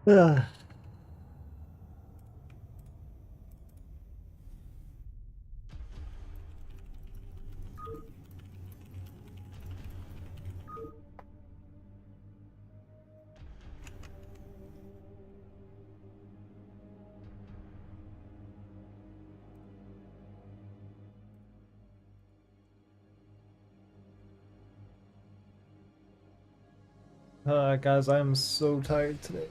Ugh. Guys, I am so tired today.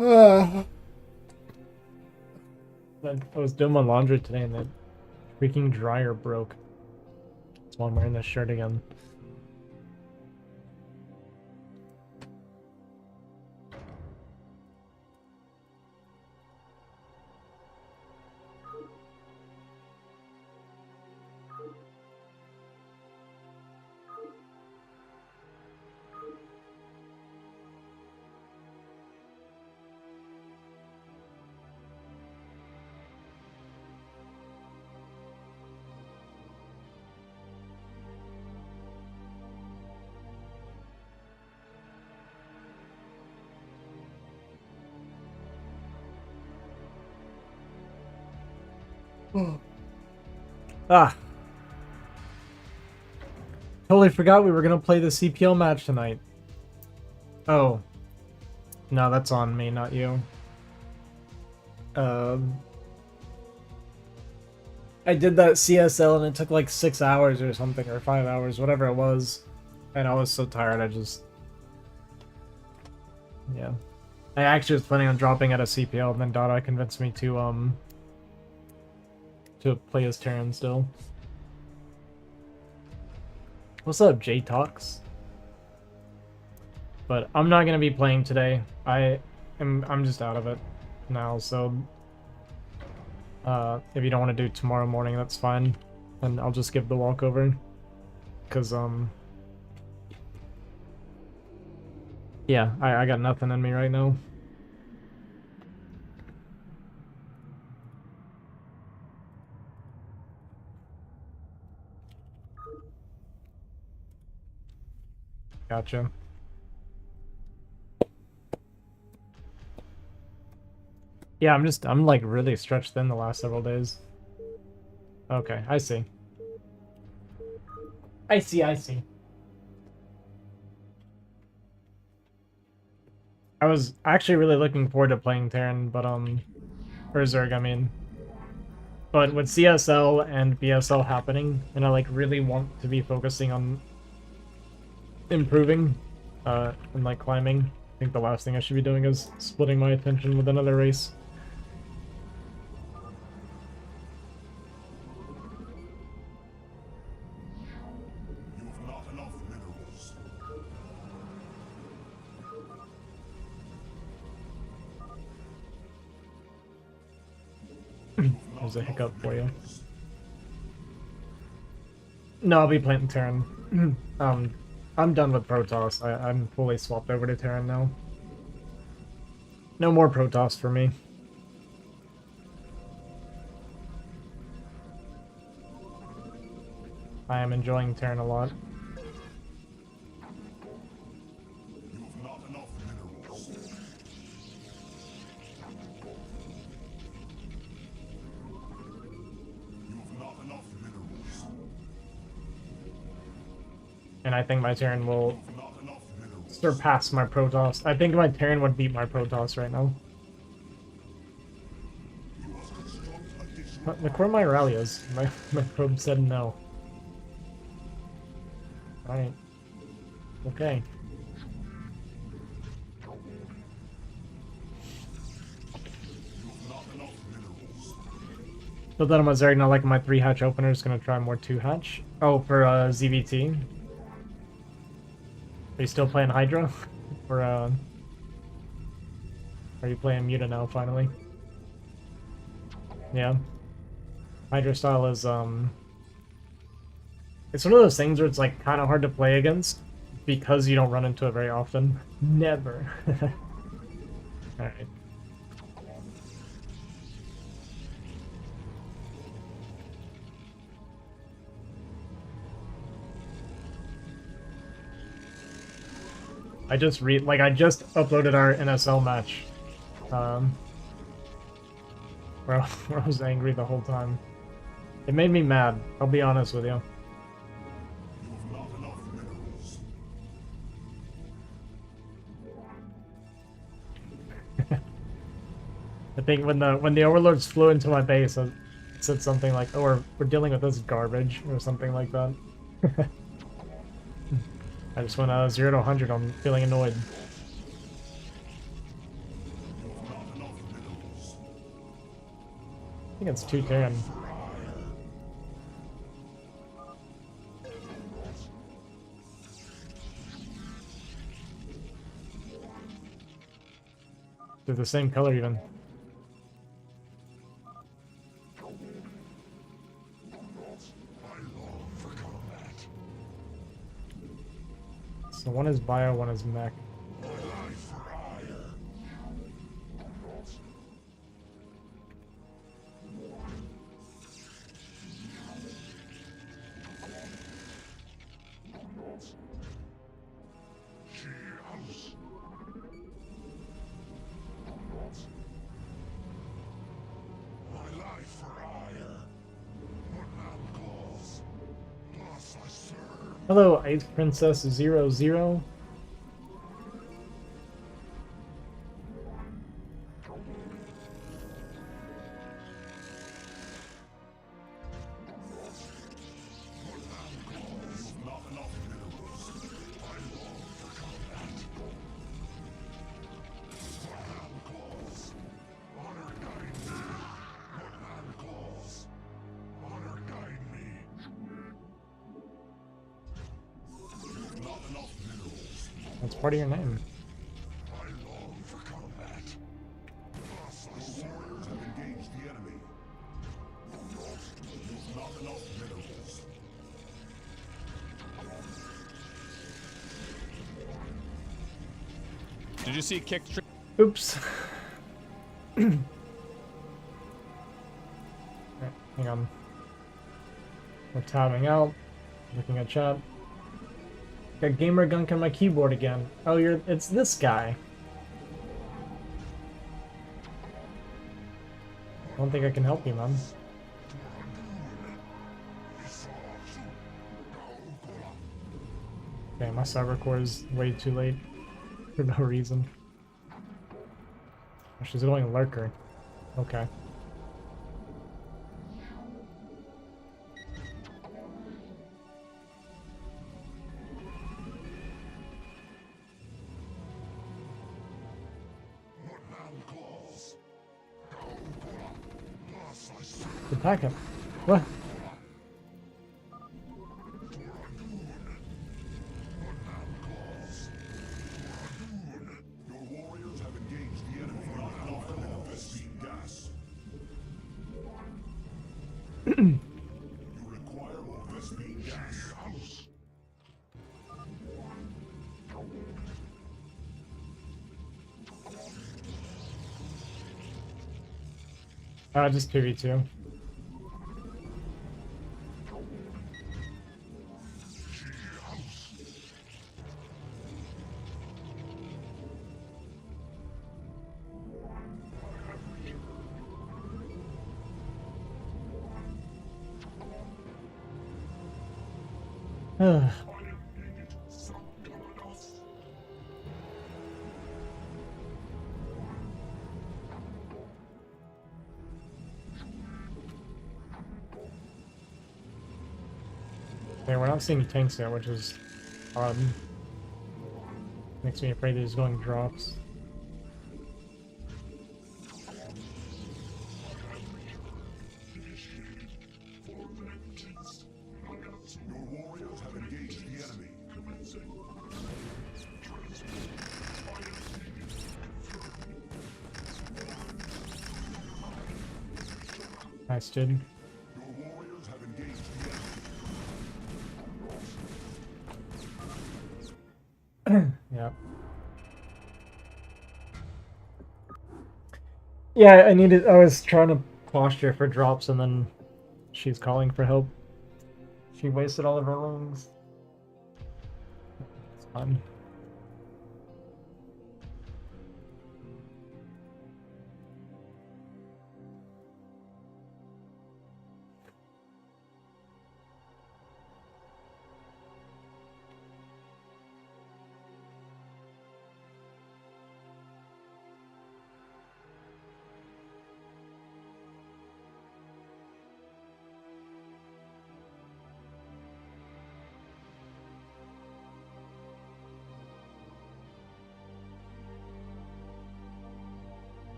Actually. I was doing my laundry today and the freaking dryer broke. That's why I'm wearing this shirt again. Ah, totally forgot we were gonna play the CPL match tonight. Oh, no, that's on me, not you. Um, I did that CSL and it took like 6 hours or something, or 5 hours, whatever it was. And I was so tired, I just... Yeah. I actually was planning on dropping out of CPL, and then Dada convinced me to play as Terran still. What's up, J-Talks? But I'm not gonna be playing today. I'm just out of it now, so if you don't want to do tomorrow morning, that's fine. And I'll just give the walkover. Cause yeah, I got nothing in me right now. Gotcha. Yeah, I'm like really stretched thin the last several days. Okay, I see. I see. I was actually really looking forward to playing Terran, but or Zerg, I mean. But with CSL and BSL happening, and I like really want to be focusing on improving, and like climbing, I think the last thing I should be doing is splitting my attention with another race. There's a hiccup for you. No, I'll be playing Terran. I'm done with Protoss. I'm fully swapped over to Terran now. No more Protoss for me. I am enjoying Terran a lot. And I think my Terran will surpass my Protoss. I think my Terran would beat my Protoss right now. Look where my rally is. My probe said no. Alright. Okay. So that I'm Zerg, not like my 3-hatch opener is gonna try more 2-hatch. Oh, for ZVT. Are you still playing Hydra? Or are you playing Muta now finally? Yeah. Hydra style is it's one of those things where it's like kind of hard to play against because you don't run into it very often. Never. Alright. I just uploaded our NSL match. Where I was angry the whole time. It made me mad, I'll be honest with you. I think when the overlords flew into my base, I said something like, "Oh, we're dealing with this garbage," or something like that. I just went 0 to 100 on feeling annoyed. I think it's 210. They're the same color even. So one is bio, one is mech. Hello, Ice Princess 00. That's part of your name. I long for combat. Warriors have engaged the enemy. There's not enough minerals. Did you see kick? Oops. Right, hang on. We're tabbing out. Looking at chat. Got gamer gunk on my keyboard again. Oh, it's this guy. I don't think I can help you, man. Okay, my cyber core is way too late. For no reason. Oh, she's going lurker. Okay. Attack him. What? Your warriors have engaged the enemy. Not speed gas. You require more Vespine gas. Just 2v2. Ugh. Okay, we're not seeing tanks yet, which is odd. Makes me afraid he's going drops. Your warriors have engaged the enemy. Nice, dude. Your warriors have engaged the enemy. Yeah. Yeah, I was trying to posture for drops and then she's calling for help. She wasted all of her wings. It's fun.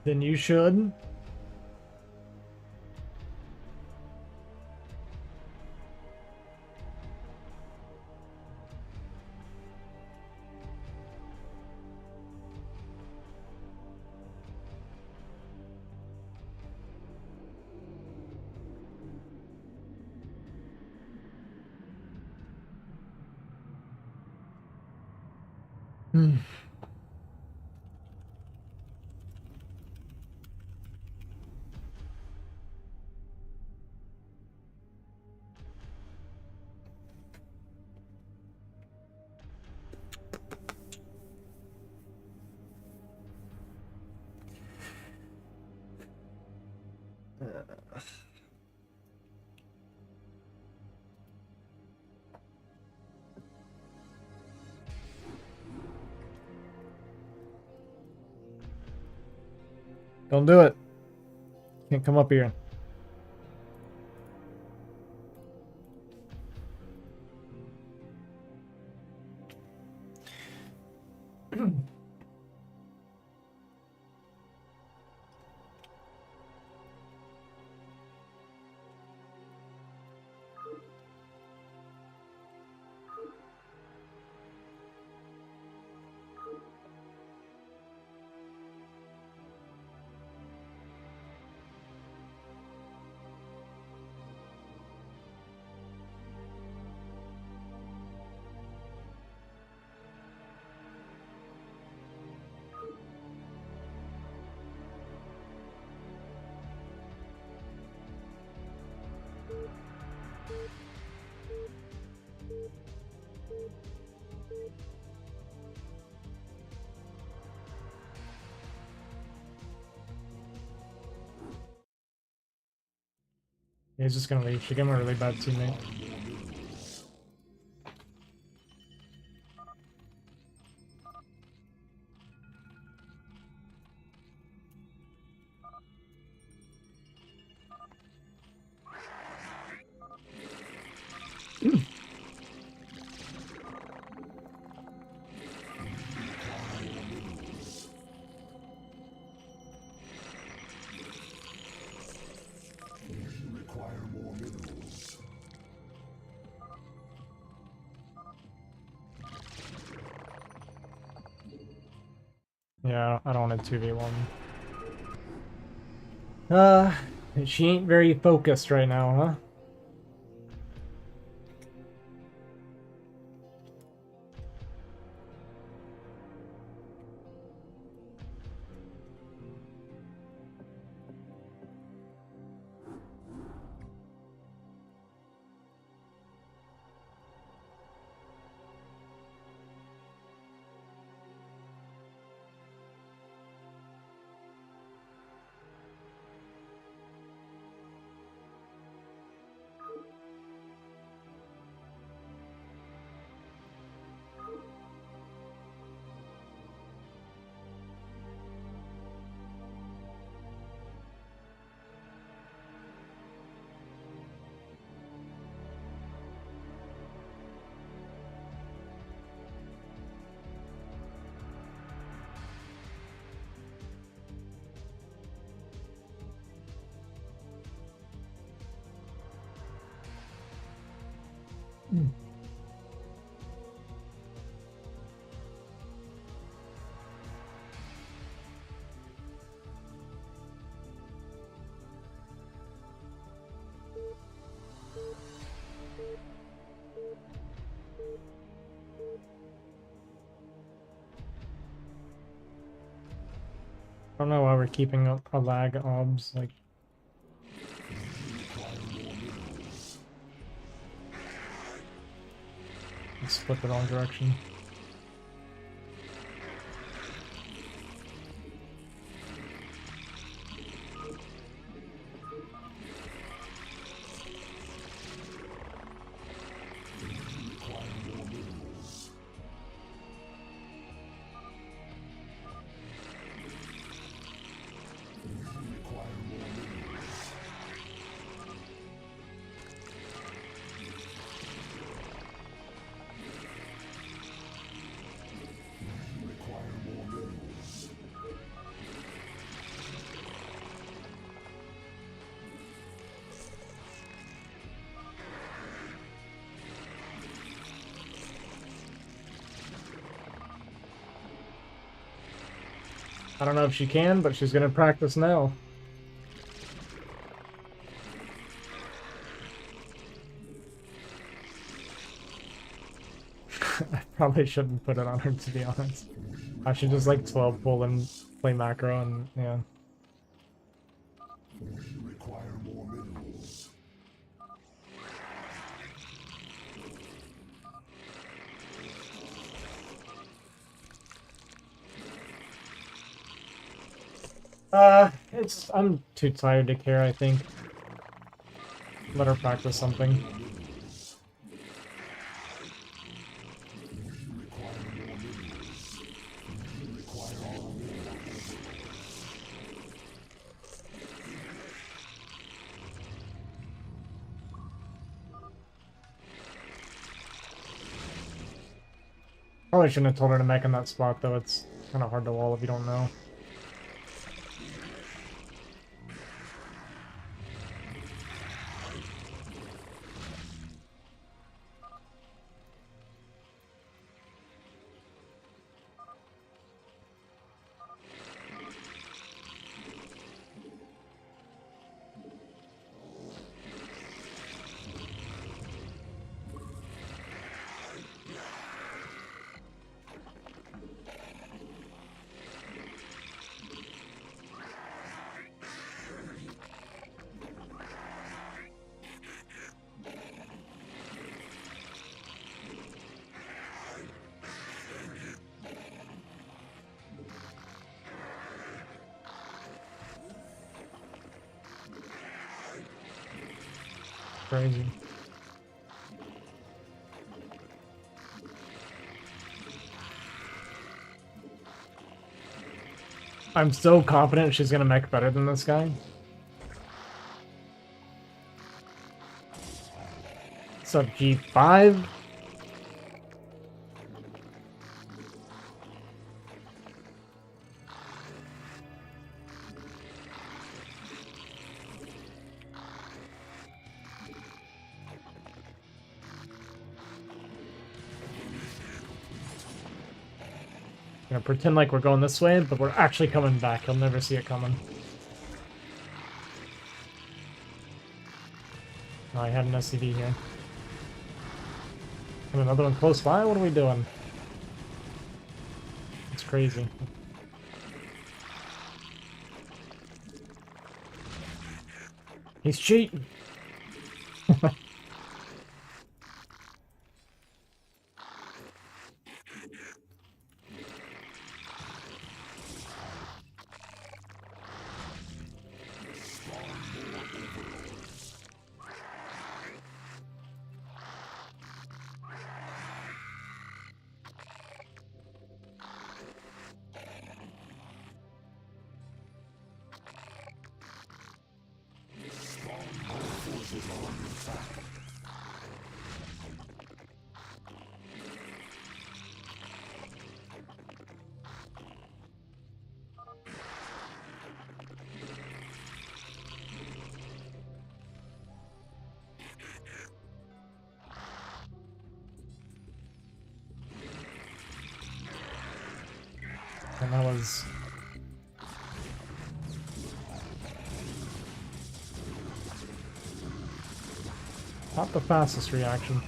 Then you should. Hmm. Don't do it. Can't come up here. He's just gonna leave. Become a really bad teammate. You require more minerals. Yeah, I don't want a 2v1. She ain't very focused right now, huh? I don't know why we're keeping up a lag obs, like... Let's split the wrong direction. I don't know if she can, but she's gonna practice now. I probably shouldn't put it on her, to be honest. I should just like 12 pull and play macro and yeah. Require more minerals. I'm too tired to care, I think. Let her practice something. Probably shouldn't have told her to mech in that spot, though. It's kind of hard to wall if you don't know. Crazy. I'm so confident she's gonna mech better than this guy. Sub G5? Gonna pretend like we're going this way, but we're actually coming back. He'll never see it coming. Oh, I had an SCV here. And another one close by? What are we doing? It's crazy. He's cheating! And that was... not the fastest reaction.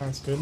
That's good.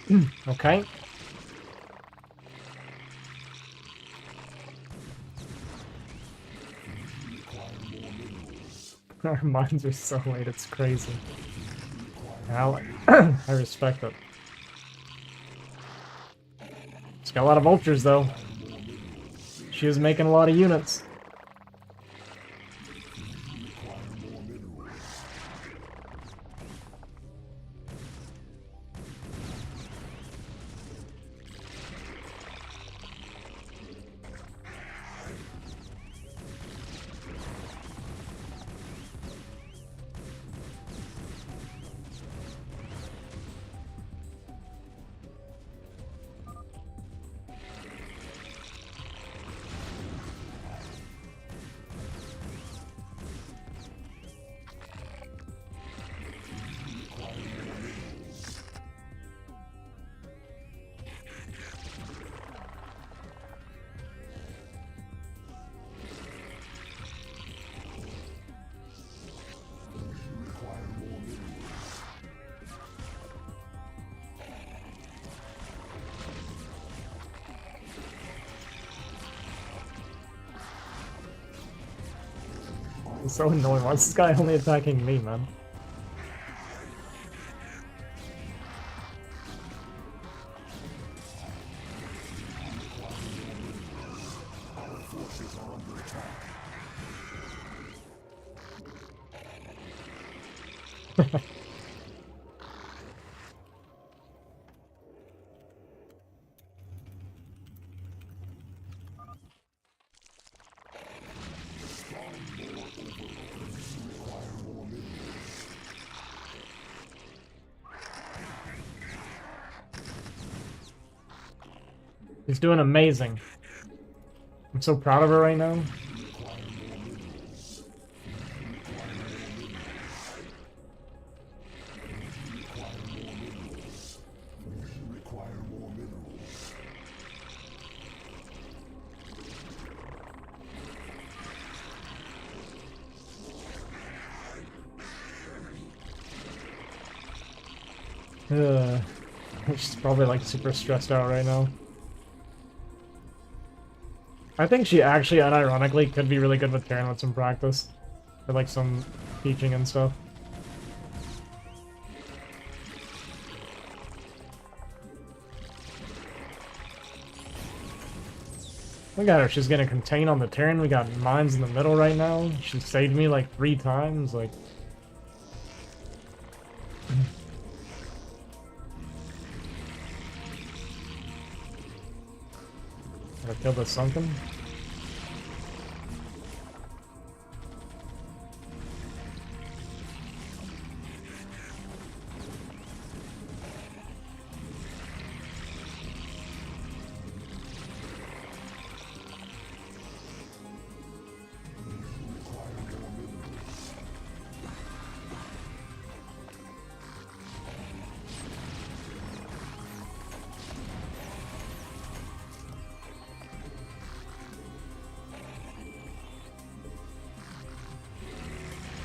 Okay. Our mines are so late, it's crazy. Now, I respect it. It's got a lot of vultures, though. She is making a lot of units. It's so annoying. Why is this guy only attacking me, man? He's doing amazing. I'm so proud of her right now. She's probably like super stressed out right now. I think she actually, unironically, could be really good with Terran with some practice. For like some teaching and stuff. Look at her, she's gonna contain on the Terran. We got mines in the middle right now. She saved me like 3 times, like... Gotta kill the sunken.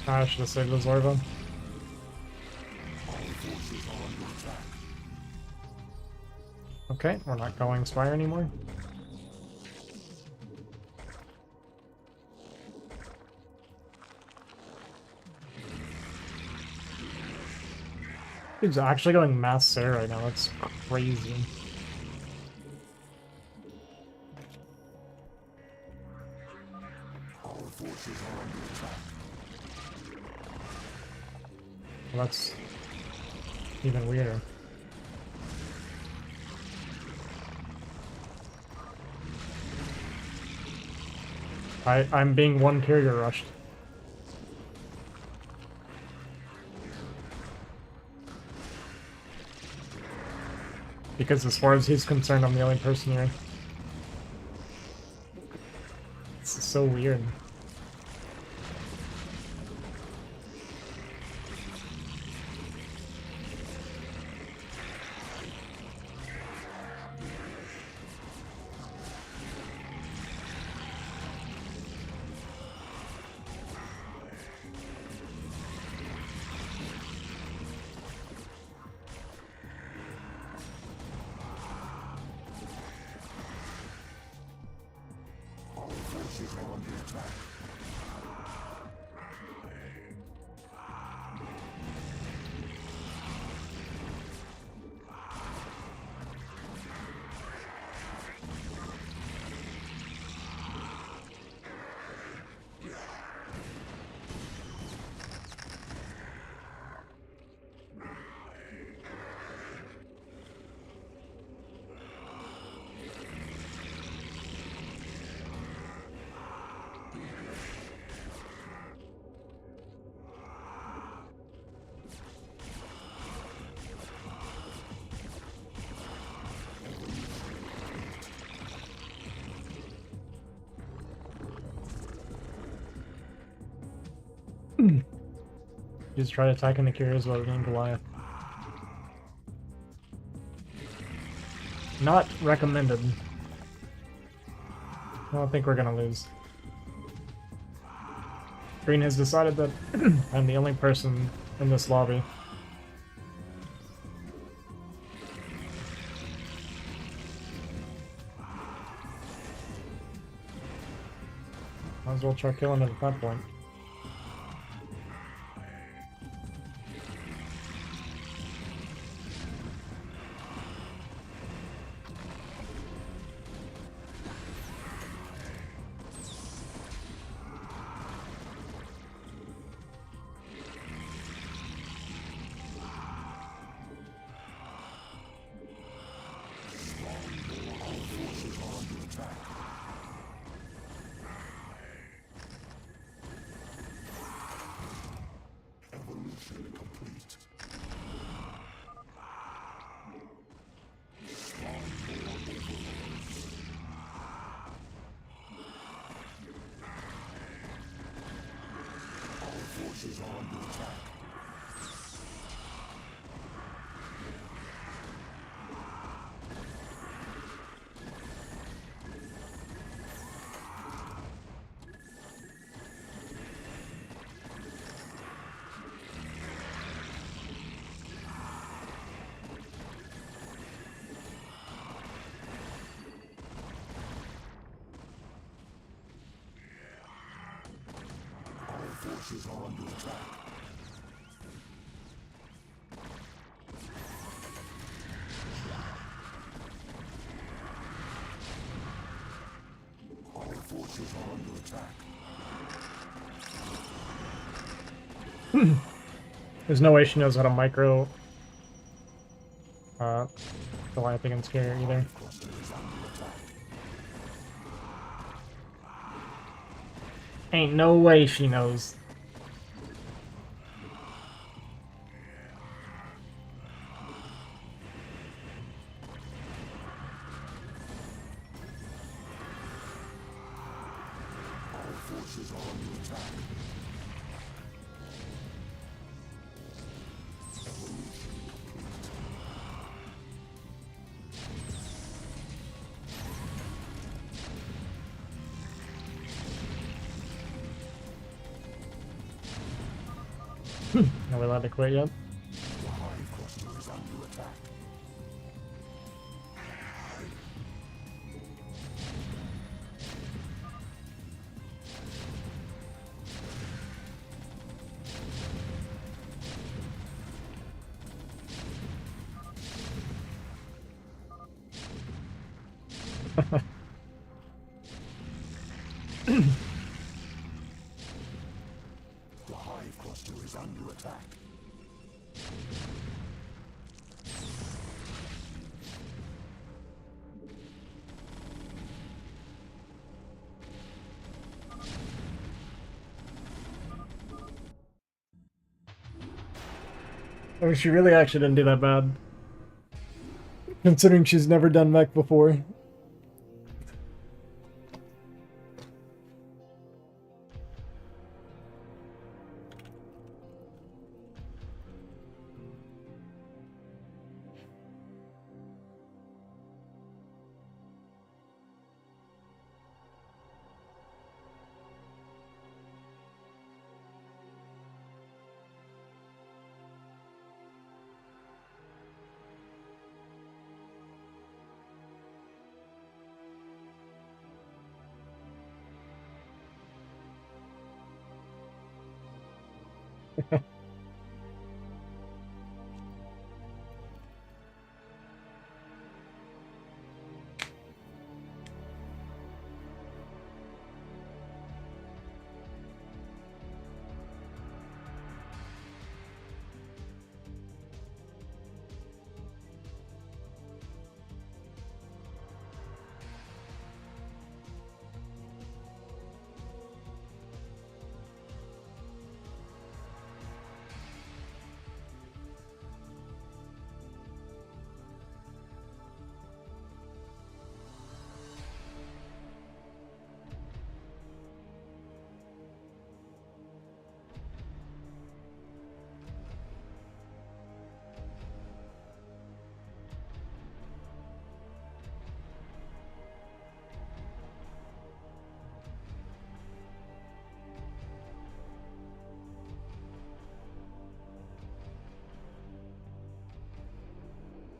I should have saved the Zorba. Okay, we're not going Spire anymore. Dude's actually going Mass Sarah right now, that's crazy. Well, that's even weirder. I'm being one carrier rushed. Because as far as he's concerned, I'm the only person here. It's so weird. Just try attacking the carriers while being Goliath. Not recommended. I don't think we're gonna lose. Green has decided that I'm the only person in this lobby. Might as well try killing it at that point. Forces are under attack. Our forces are under attack. There's no way she knows how to micro Goliath against carrier either. Ain't no way she knows. Our forces are under attack. Are we allowed to quit yet? The hive cluster is under attack. The hive cluster is under attack. I mean, she really actually didn't do that bad. Considering she's never done mech before.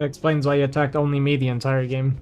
That explains why he attacked only me the entire game.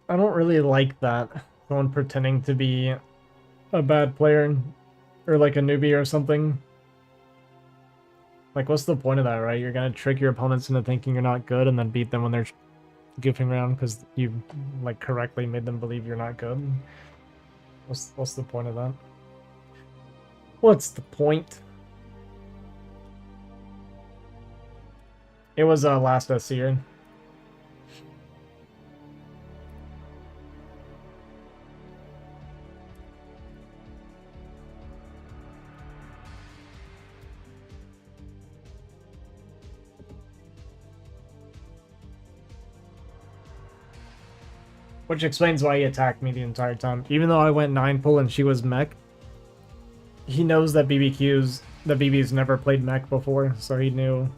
I don't really like that. Someone pretending to be a bad player or like a newbie or something. Like, what's the point of that, right? You're gonna trick your opponents into thinking you're not good and then beat them when they're goofing around because you like correctly made them believe you're not good. What's the point of that? What's the point? It was last SC year. Which explains why he attacked me the entire time. Even though I went 9 pull and she was mech, he knows that BB's never played mech before, so he knew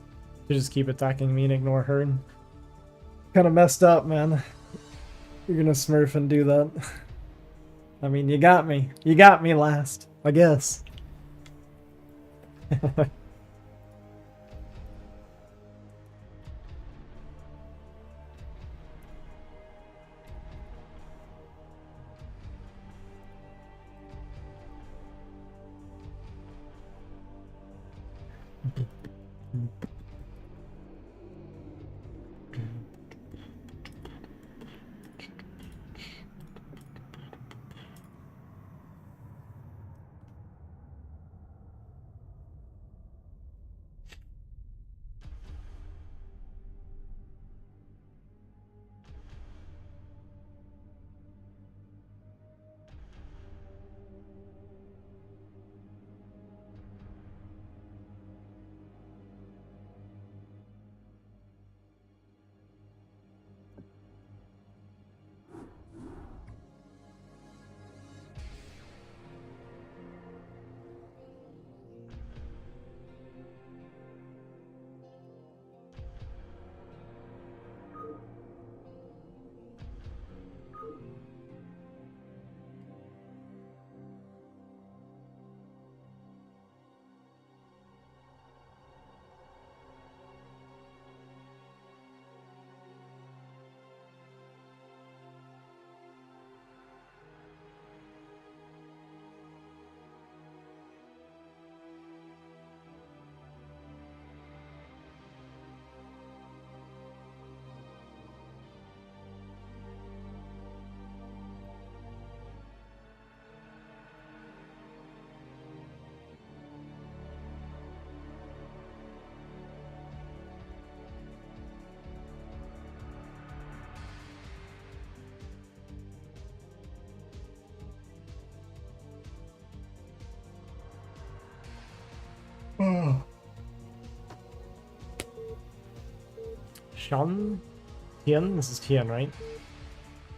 to just keep attacking me and ignore her. Kind of messed up, man. You're gonna smurf and do that. I mean, you got me. You got me last, I guess. Sean? Tien? This is Tien, right?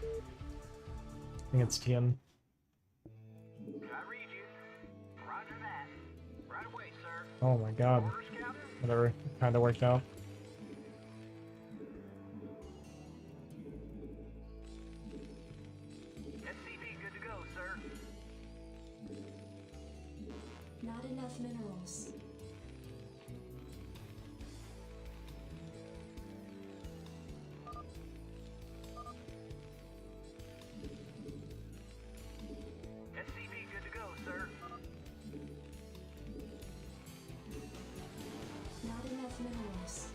I think it's Tien. Oh my god. Whatever. Kinda worked out. Not enough minerals. SCV good to go, sir. Not enough minerals.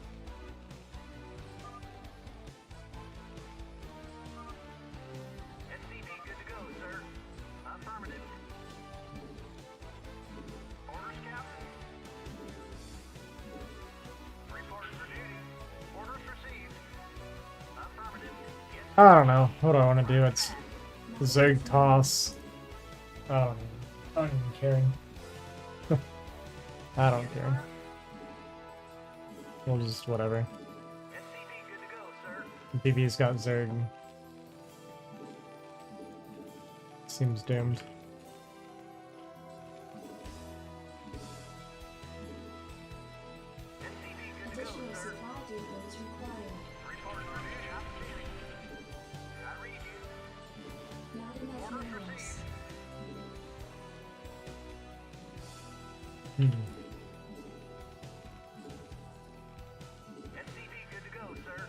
SCV good to go, sir. Affirmative. I don't know. What do I want to do? It's Zerg toss. I don't even care. I don't care. We'll just whatever. SCV good to go, sir. BB's got Zerg. Seems doomed. SCV good to go, Additional sir. supply depots required. Report for duty. Outstanding. I read you. Not enough Orders minerals. received. SCV good to go, sir.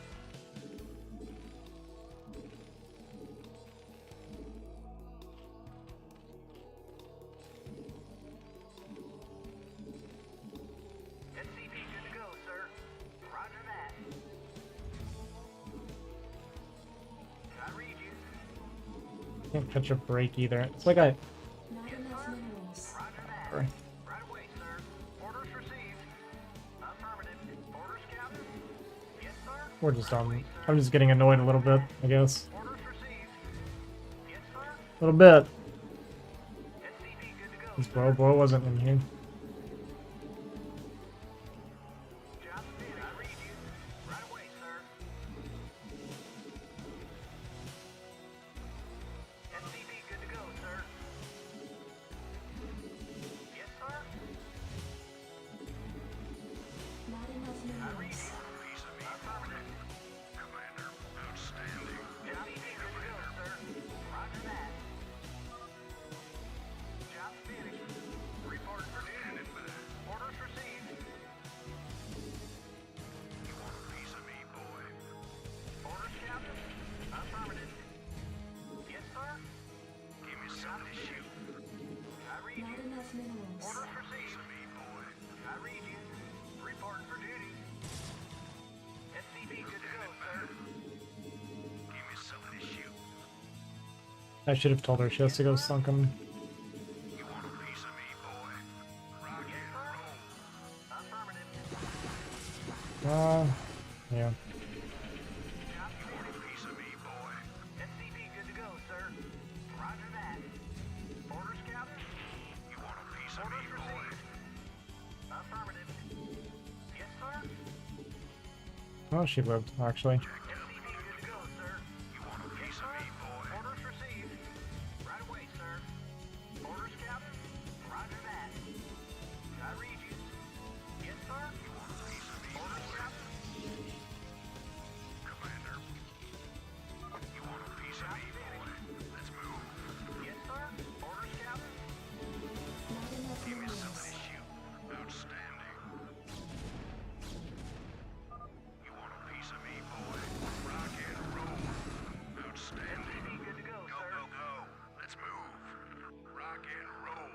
SCV good to go, sir. Roger that. I read you. Can't catch a break either. It's like I. Not enough minerals. Roger that. Sorry. Right away, sir. Orders received. Affirmative. Orders, Captain. Yes, sir. We're just on. I'm just getting annoyed a little bit, I guess. Orders received. Yes, sir. A little bit. SCV good to go, This sir. boy wasn't in here. Job finished. I read you. Right away, sir. SCV good to go, sir. Yes, sir. Not enough minerals. Affirmative. Commander, outstanding. SCV good to go, sir. Roger that. Job finished. Report for duty. Orders received. You want a piece of me, boy? Orders, Captain. Affirmative. Yes, sir. Give me something to shoot. I read Not you. enough minerals. Orders received. Me, boy. I read you. Report for duty. SCV good to go, sir. Give me something to shoot. I should have told her she has to go sunk him. You want a piece of me, boy? Rock and roll. Affirmative. Yeah. Job you want a piece of me, boy? SCV good to go, sir. Roger that. Orders, Captain. You want a piece of me, boy? Affirmative. Yes, sir. Oh, she lived, actually. SCV good to go, sir. You want a piece of me, boy? Orders received. Right away, sir. Orders, Captain. Roger that. I read you. Yes, sir. You want a piece of me, orders, Captain. Commander. You want a piece of me, boy? Let's move. Yes, sir. Orders, Captain. Not enough Give me minerals. something to shoot. Outstanding. You want a piece of me, boy? Rock and roll. Outstanding. SCV good to go, sir. Go, go, go. Let's move. Rock and roll.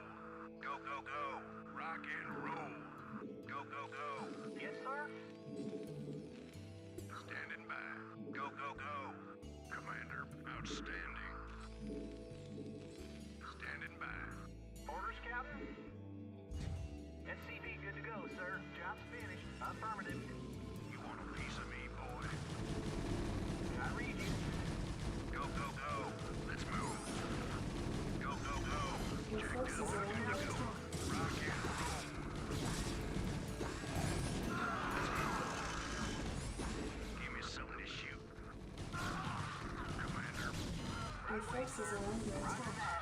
Go, go, go. Rock and roll. Go, go, go. Yes, sir. Standing by. Go, go, go. Commander, outstanding. Standing by. Orders, Captain? SCV good to go, sir. Job's finished. Affirmative. You want a piece of me, boy? I read you. Go, go, go. Let's move. Go, go, go. Your forces are under attack. Rock and roll. Give me something to shoot. Commander. Your forces are under attack.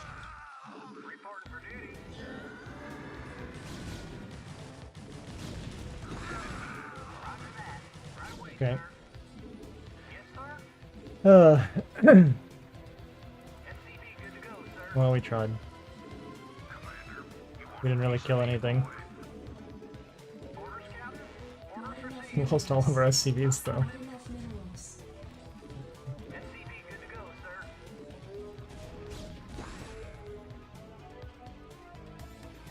Reporting for duty. Roger that. Right away, Okay. sir. Yes, sir. SCV good to go, sir. Well, we tried. Commander. We didn't really kill anything. Orders, Captain. Not enough We lost all of our SCVs, though. Not enough minerals. SCV good to go, sir.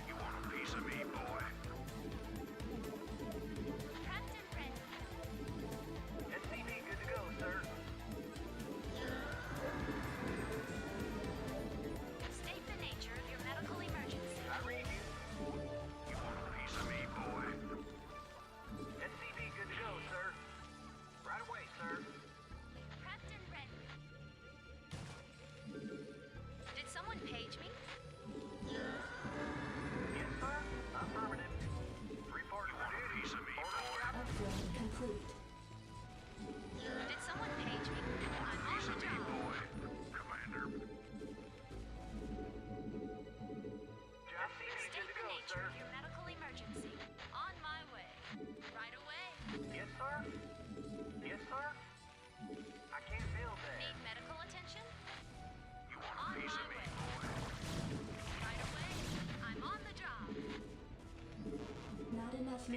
You want a piece of me, boy? SCV good to go, sir. State the nature of your medical emergency. I read you. You want a piece of me, boy? SCV good to go, sir.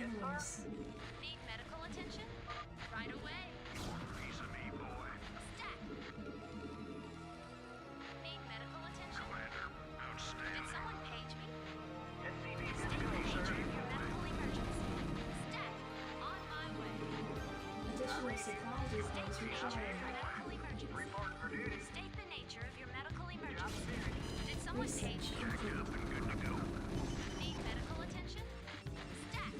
minerals. Need medical attention? Right away. Piece of me, boy. Stat. Need medical attention? Commander, Did outstanding. someone page me? SCV good State to the go, nature sir. of your medical emergency. Stat. On my way. Additional supply State depots the nature of your required. medical emergency. Report for duty. State the nature of your medical emergency. Did someone page Research me? complete. Good to go. Need medical attention? Stat.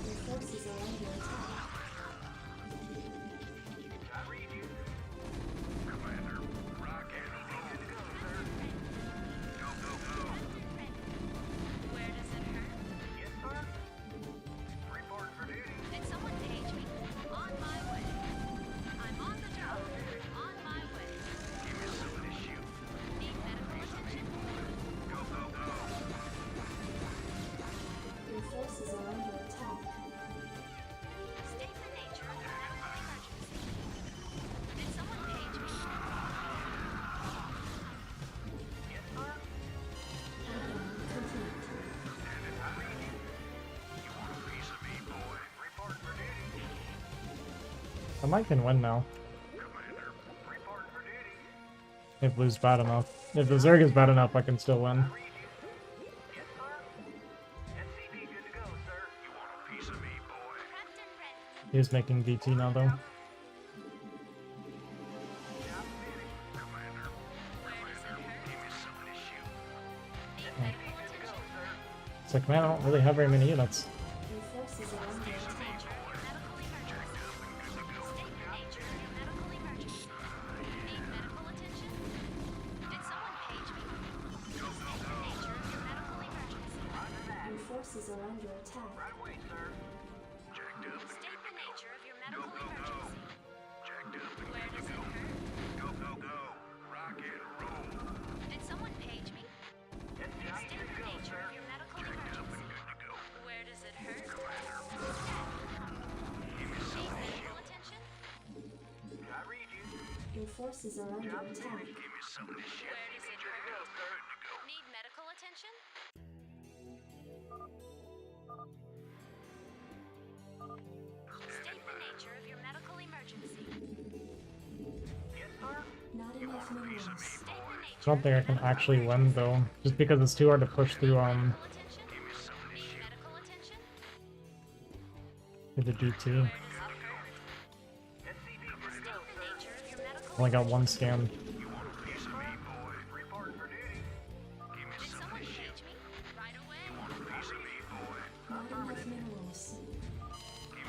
Your forces are under attack. I read you. Commander, rocket. Good to go, sir. Go, go, go. Where does it hurt? Yes, sir. Report for duty. Did someone page me? On my way. I'm on the job. On my way. Give me some of this shoot. Need medical attention? Go, go, go. Your forces are under attack. State the nature of your medical emergency. Did someone page me? Yes, sir. Add-on complete. I read you. You want a piece of me, boy? Report for duty. I might can win now. Commander, report for duty. If Blue's bad enough. If the Zerg is bad enough, I can still win. Read you. Yes, sir. SCV good to go, sir. You want a piece of me, boy? Prepped and ready. He's making DT now, though. Job finished. Commander, Where does it hurt? give me some of this shoot. Need medical Good to go, attention? sir. It's like, man, I don't really have very many units. Your forces are under attack. Nature of your medical emergency. State the nature of your medical emergency. Need medical attention? Did someone page me? State the nature of your medical emergency. Your forces are under attack. Right away, sir. Jacked up and State good the to go. nature of your medical emergency. Jacked up and Where good does to it go. hurt? Go, go, go. Rock and roll. Did someone page me? Yes, job State good to the go, nature sir. of your medical Jacked up and emergency. good to go. Where does it hurt? Commander, give me some Need of this medical shoot. attention? I read you. Your forces are under attack. Give me some of this shit. Where does it hurt? Good to go. Need medical attention? State the nature of your medical emergency. Yes, sir. Not enough minerals. State the nature. I don't think I can actually win, though. Just because it's too hard to push through, Medical attention? Give me some of this Need shoot. medical attention? with the DT. Where does it hurt? SCV good to State go, the sir. nature of your medical Only got one scan. You want a piece of me, boy? Report for duty. Give me Did some of someone this shoot. page me? Right away. Want a piece of me, boy? Not enough minerals.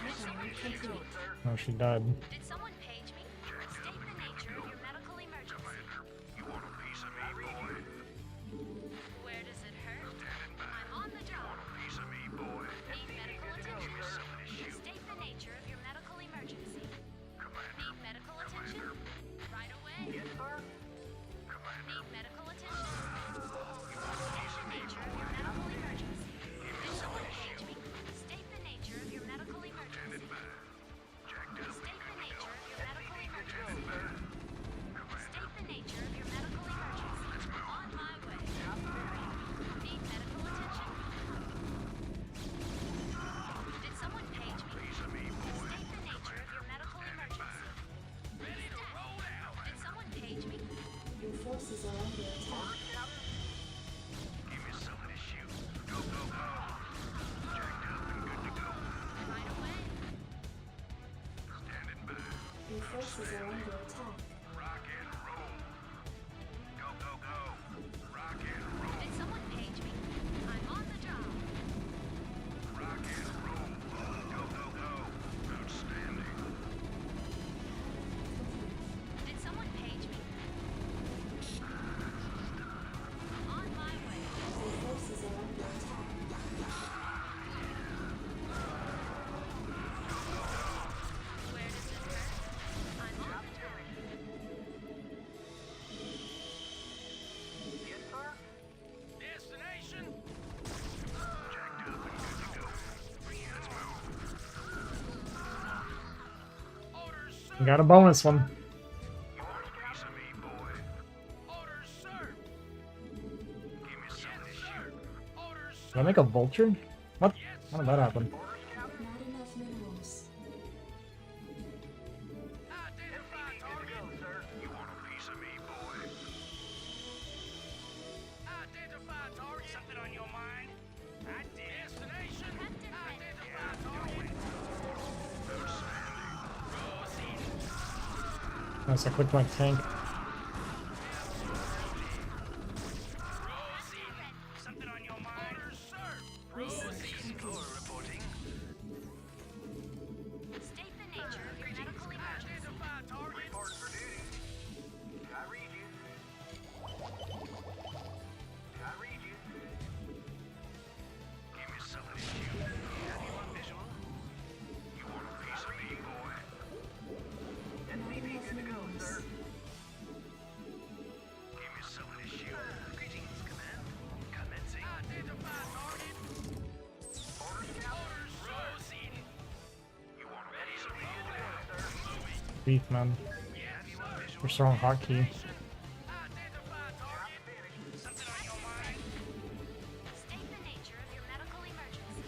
Add-on complete. No, she died. Did someone page me? State the nature of your medical emergency. You want a piece of me, boy? Where does it hurt? I'm on the job. Piece of me, boy? Need medical attention? Some of this shoot. State the nature of your medical emergency. Commander, Need medical attention? Right away. yes, sir. Need medical attention? State the nature of your medical emergency. Did someone page me? State the nature of your medical emergency. Jacked up. State the nature of your medical emergency. State the nature of your medical emergency. On my way. Need medical attention? Did someone page me? State the nature of your medical emergency. Ready to roll out. Did someone page me? Your forces are under attack. Give me some of this shoot. Go, go, go. Jacked up and good to go. Right away. Standing by. Your forces are under attack. Rock and roll. Go, go, go. Rock and roll. Did someone page me? I'm on the job. Rock and roll. Go, go, go. Outstanding. Did someone page me? On my way. Your forces are under attack. Where does it hurt? I'm on the job. Yes, sir. Destination? Jacked up and good to go. Let's move. Orders, sir. Got a bonus one. You want a piece of me, boy? Orders, sir. Give me some of this shoot. Orders, Did I sir. make a vulture? What? How did that happen? Orders, Nice, I clicked my tank. Something on your mind? Orders, sir. Research complete. Reporting. State the nature of your medical emergency. Identify target. Reporting for duty. I read you. I read you. Give me something to shoot. Have you on visual? You want a piece of me, boy? SCP good to go, sir. Give me something to shoot. Greetings, command. Commencing. Identify target. Orders, Captain. Orders, sir. Proceeding. You want a piece of me? Good to go, sir. Beef, man. Have you on visual? We're strong hotkey. Identify target. Something on your mind? State the nature of your medical emergency.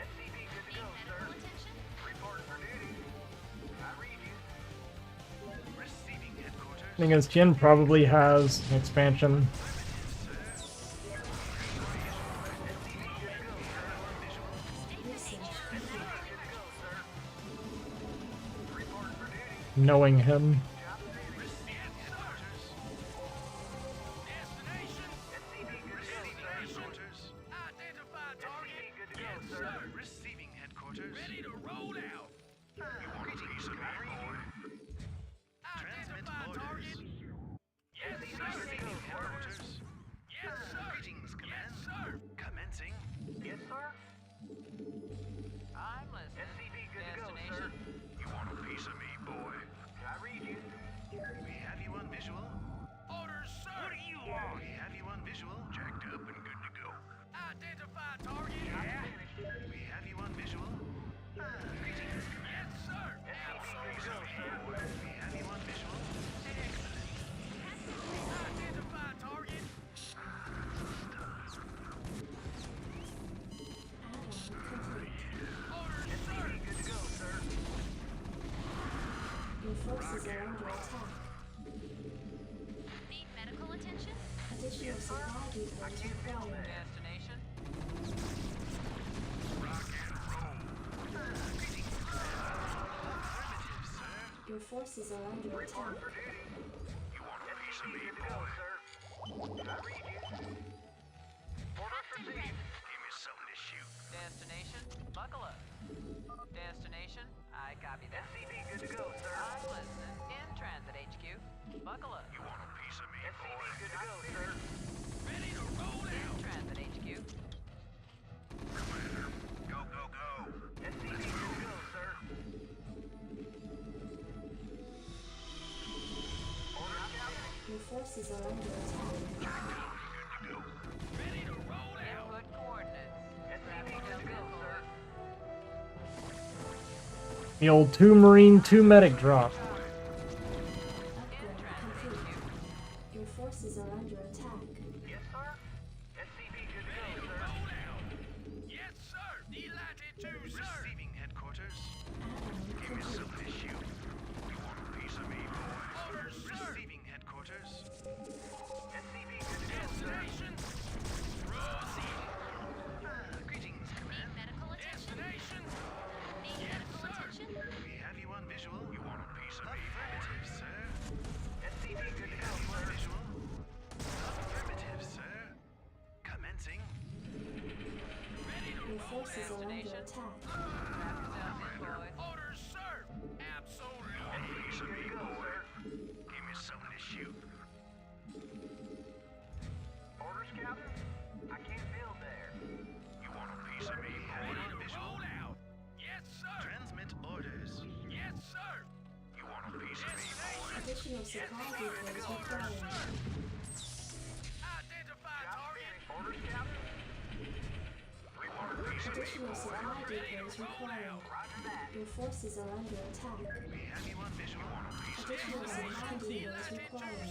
SCP good to Need go, sir. medical attention? Reporting for duty. I read you. Receiving headquarters. Thing is, Jin probably has an expansion. Research complete. Knowing him. Identify target. Yes, sir. Receiving headquarters. Ready to roll out. Greetings, command. Identify target. Yes, sir. Receiving headquarters. Yes, sir. Greetings, Yes, command. sir. Commencing. Yes, sir. I'm listening. SCP good to go, sir. Destination. You want a piece of me, boy? I read you. We have you on visual. Orders, sir. What do you want? We have you on visual. Jacked up and good to go. Identify target. We have you on visual. Greetings, Yes, sir. SCP good to go, sir. We have you on visual. Identify target. Add-on complete. Orders, sir. Good to go, sir. Your forces are under attack. Need medical attention? Additional supply depots required. Destination. Rock and roll. Greetings, affirmative, sir. Your forces are under attack. You want a piece of me, boy? I read you. Orders received. Give me something to shoot. Destination. Buckle up. Destination. I copy that. SCP good to go, sir. I'm listening. In transit HQ. Buckle up. You want a piece of me, boy? Good to go, sir. Ready to roll In out. transit HQ. Commander, go, go, go. SCP good to go, sir. Orders, Captain. Your forces are under attack. Good to go. Ready to roll out. Input coordinates. SCP good to go, sir. The old 2 Marine, 2 Medic drop. Upgrade complete. Your forces are under attack. Yes, sir. SCP good to go, sir. Roll out. Yes, sir. Delighted to, sir. Receiving headquarters. Add-on Give me complete. something to shoot. You want a piece of me, boy? Orders, sir. Receiving headquarters. SCP good to go, sir. Destination. Proceeding. Greetings, Need command. medical attention? Destination. Need medical attention? We have you on visual. You want a piece of me? Affirmative, sir. SCP good to go, sir. Visual. Affirmative, sir. Commencing. Ready to Your roll forces out. are under attack. Wrap yourself in, boy. Orders, sir. Absolutely. Piece of me, boy. Give me something to shoot. Orders, Captain? I can't build there. You want a piece of me, boy? Ready to Visual. roll out. Yes, sir. Transmit orders. Yes, sir. You want a piece of me, boy? Additional supply depots required. Identify target. Orders, Captain? We want a piece of me, Additional boy. supply depots required. Roger that. Your forces are under attack. We have you on visual. Want a piece of me, Additional boy? supply depots required.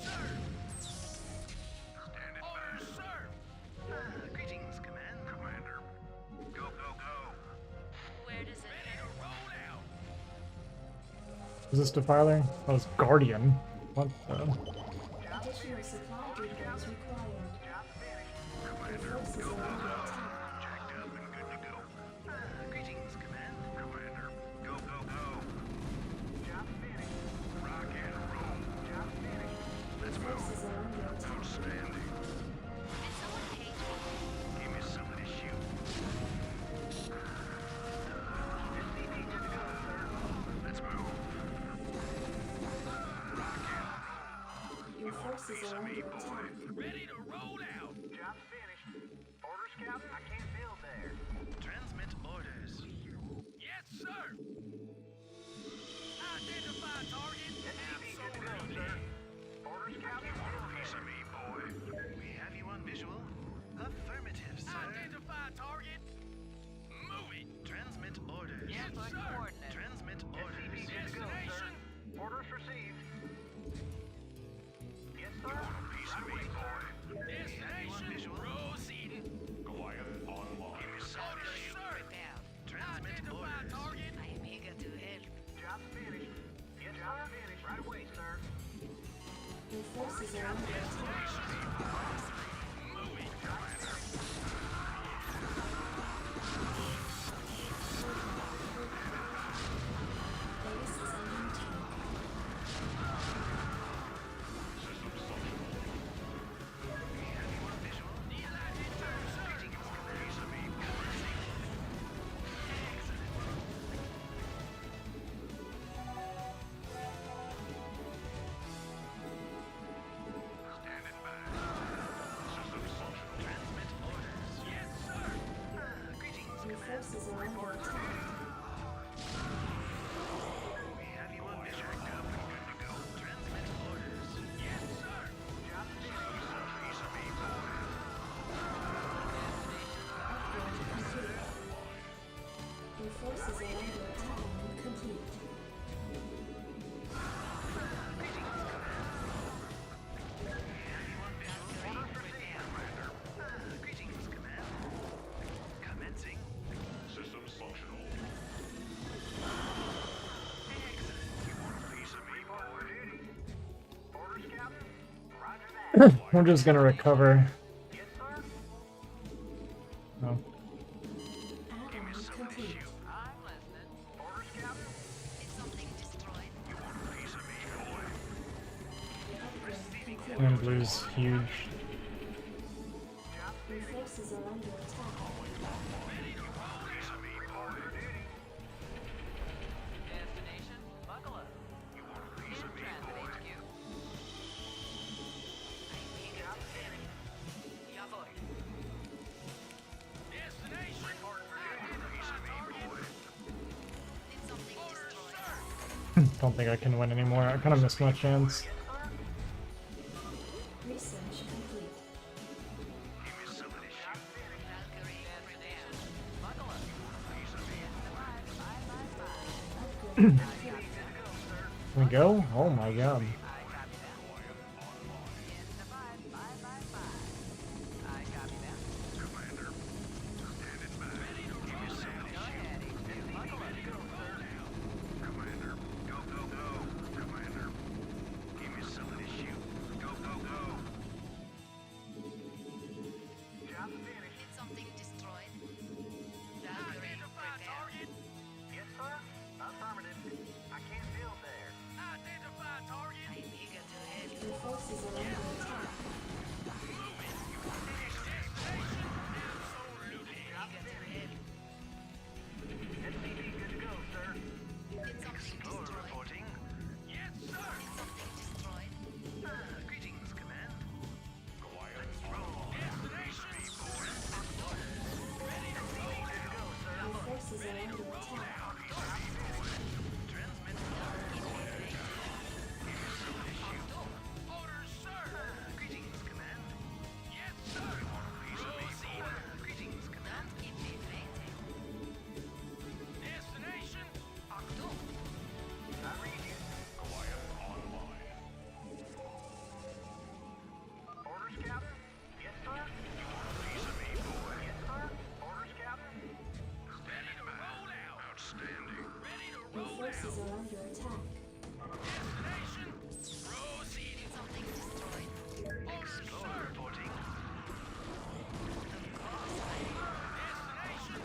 Stand it Orders, back. sir. Greetings, command. Commander. Go, go, go. Where does it Ready to roll out. Is this Defiler? Oh, it's Guardian. What the? Additional supply depots required. Your forces are under attack. Jacked up and good to go. Greetings, command. Commander. Go, go, go. Job finished. Rock and forces are under attack. Ready to roll out. Job's finished. Orders, Captain? I can't build there. Transmit orders. Yes, sir. Identify target. SCV good to go, sir. Orders, Captain? Piece of me, boy. We have you on visual. Affirmative, sir. Identify target. Move it. Transmit orders. Yes, sir. Coordinates. Transmit orders. SCV good to go, sir. Destination. Orders received. Yes, sir. Piece of me, boy. Destination. Proceeding. Goliath online. Orders, sir. Transmit orders. Target. I'm eager to help. Job's finished. Yes, job's finished. Right away, sir. Your forces are under attack. Base is under attack. Standing by. Systems functional. Transmit orders. Yes, sir. Greetings. Your forces are under attack. We have you on visual. Good to go. Transmit orders. Yes, sir. Piece of me, boy. Your forces are under attack. Complete. Greetings, command. Commencing. Systems functional. Excellent. You want a piece of me, boy? Orders, Captain? Roger that. We're just gonna recover. Yes, sir. No. Add-on complete. I'm listening. Orders, Captain? Did something destroyed? You want a piece of me, boy? Upgrade complete. And blue's huge. Your forces are under attack. Piece of me, boy? Destination. Buckle up. You want a piece In of me, transit boy? HQ. I'm eager to help. Jawohl. Destination. Piece of me, boy? Did something Orders, destroyed? sir. Don't think I can win anymore. I kind of missed my chance. Research complete. Give me some of this shit. Valkyrie. Destination. Buckle up. Piece of me. Bye, bye, bye. Upgrade complete. Can we go? Oh my god. I copy that. In the five. Bye, bye, bye. I copy that. Commander. Standing by. Give me some of this Go shit. ahead, HQ. Buckle up. Commander. Go, go, go. Commander. Give me some of this shit. Go, go, go. Job's finished. Did something destroyed? Valkyrie. Identify Prepare. target. Yes, sir. Affirmative. I can't build there. Identify target. I'm eager to help. Your forces are under attack. Absolutely. Eager to help. SCV good to go, sir. Did something Lord destroyed? reporting. Yes, sir. Did something destroyed? Greetings, command. Goliath Roll. Destination. Your forces are under attack. Transmit. Orders, sir. Greetings, command. Yes, sir. Piece of me, boy. Greetings, command. Don't keep me waiting. Destination. Achtung! I read you. Goliath online. Orders, Captain? Yes, sir. Piece of me, boy. Yes, sir. Orders, Captain? Ready to roll out. Outstanding. Ready to Your roll forces out. are under attack. Destination. Proceeding. Did something destroyed? Orders, sir. Reporting. Destination.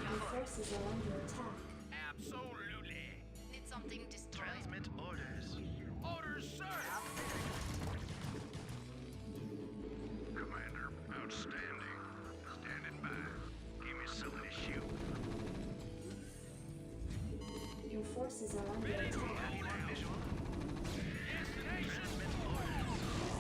Your forces are under attack. Absolutely. Did something destroyed? Transmit orders. Orders, sir. Commander, outstanding. Standing by. Give me some of this shoe. Your forces are under attack. Have you on visual? Destination. Transmit orders.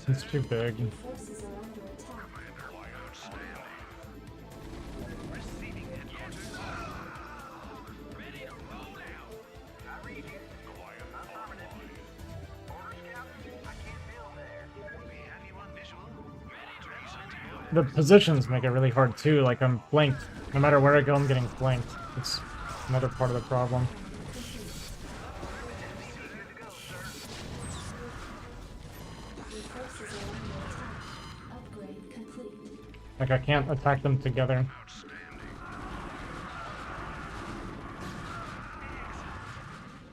It's too big. Your forces are under attack. Receiving headquarters. Ready to roll out. I read you. Affirmative. Orders, Captain? I can't build there. We have you on visual. Ready to reset. The positions make it really hard too. Like I'm flanked. No matter where I go, I'm getting flanked. It's another part of the problem. Your forces are under attack. Upgrade complete. Like I can't attack them together.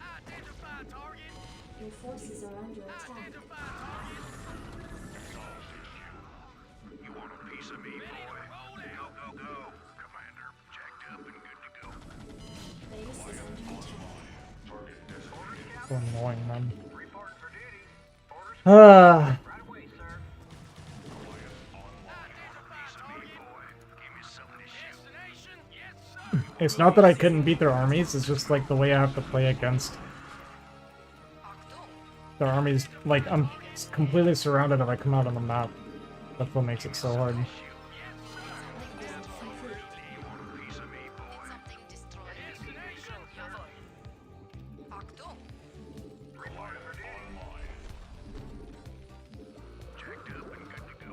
Identify target. Your forces are under attack. Identify target. You want a piece of me, boy? Go, go, go. Commander, jacked up and good to go. Base is under attack. So annoying, man. Reporting for duty. Orders, Ah, right away, sir. Give me something to shoot. Destination. Yes, sir. it's not that I couldn't beat their armies. It's just like the way I have to play against their armies. Like I'm completely surrounded if I come out on the map. That's what makes it so hard. Upgrade complete. Something destroyed. Destination. Jawohl. Achtung. Reporting for duty. Jacked up and good to go.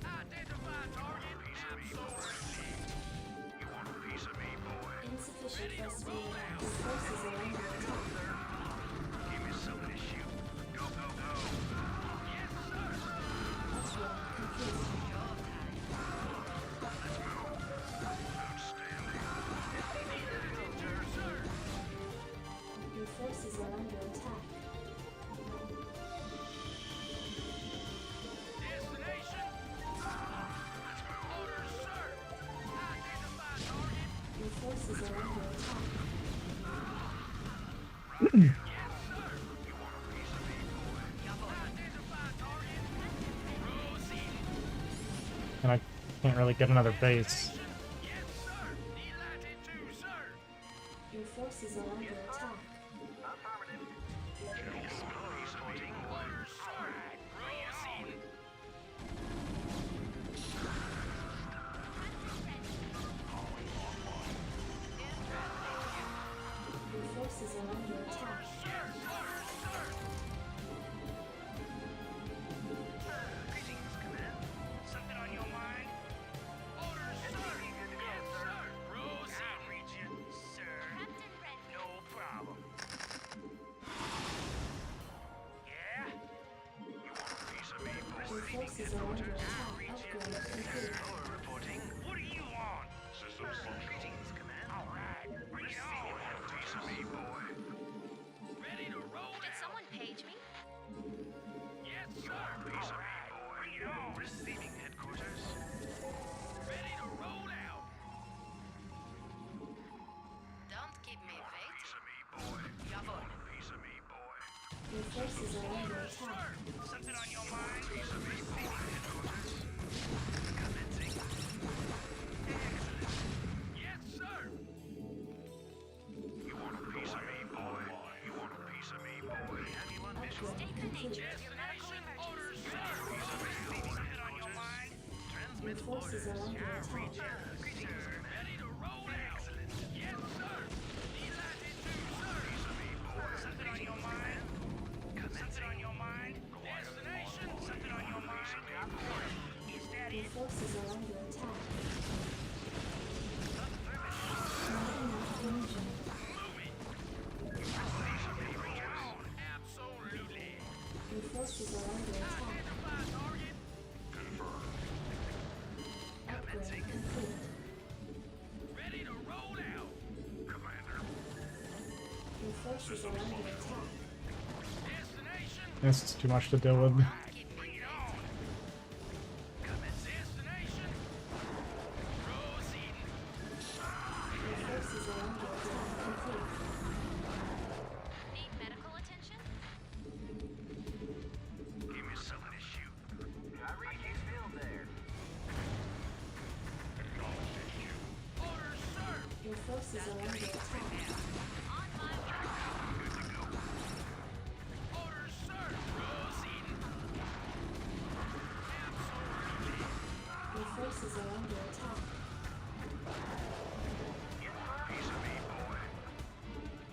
Identify target. Absolutely. You want a piece of me, boy? Insufficient force field. Your forces are under attack. Give me something to shoot. Go, go, go. Upgrade complete. Your forces are under attack. Destination. Orders, sir. Identify target. Your forces are under attack. Identify target. Proceed. And I can't really get another base. Yes, sir. Delighted to, sir. Your forces are under attack. Affirmative. Orders, sir. Proceed. Your forces are under attack. Greetings, command. Something on your mind? Orders, sir. Yes, sir. Proceed. I'll read you, sir. Captain ready. No problem. Yeah? You want a piece of me, boy? Your forces are under attack. Upgrade complete. Power reporting. What do you want? Systems functional. Greetings, command. All right. Bring it on. You want a piece of me, boy? Ready to roll Did out. someone page me? Yes, sir. Piece of All me, right. boy? Bring it on. Receiving headquarters. Ready to roll out. Don't keep me waiting. Piece of me, boy? Jawohl. Piece of me, boy? Your forces are under attack. Something on your mind? Yes, sir. You want a piece of me, boy? You want a piece of me, boy? Have you on visual? Upgrade complete. Destination orders, sir. Something on your mind? Your forces are under attack. Greetings, sir. Ready to roll out. Yes, sir. Delighted to, sir. Something on your mind? Something on your mind? Destination? Something on your mind? Is that Your it? forces are under attack. Not enough engine. Absolutely. Your forces are under attack. Identify target. Upgrade complete. Ready to roll out. Commander. Your forces are under attack. Destination. This is too much to deal with. Bring it on. Destination. Proceed. Your forces are under attack complete. Need medical attention? Give me something to shoot. I read you still there. Orders, sir. Your forces are under attack. On my way. Good to go. Orders, sir. Proceed. forces are under attack. Piece of me, boy.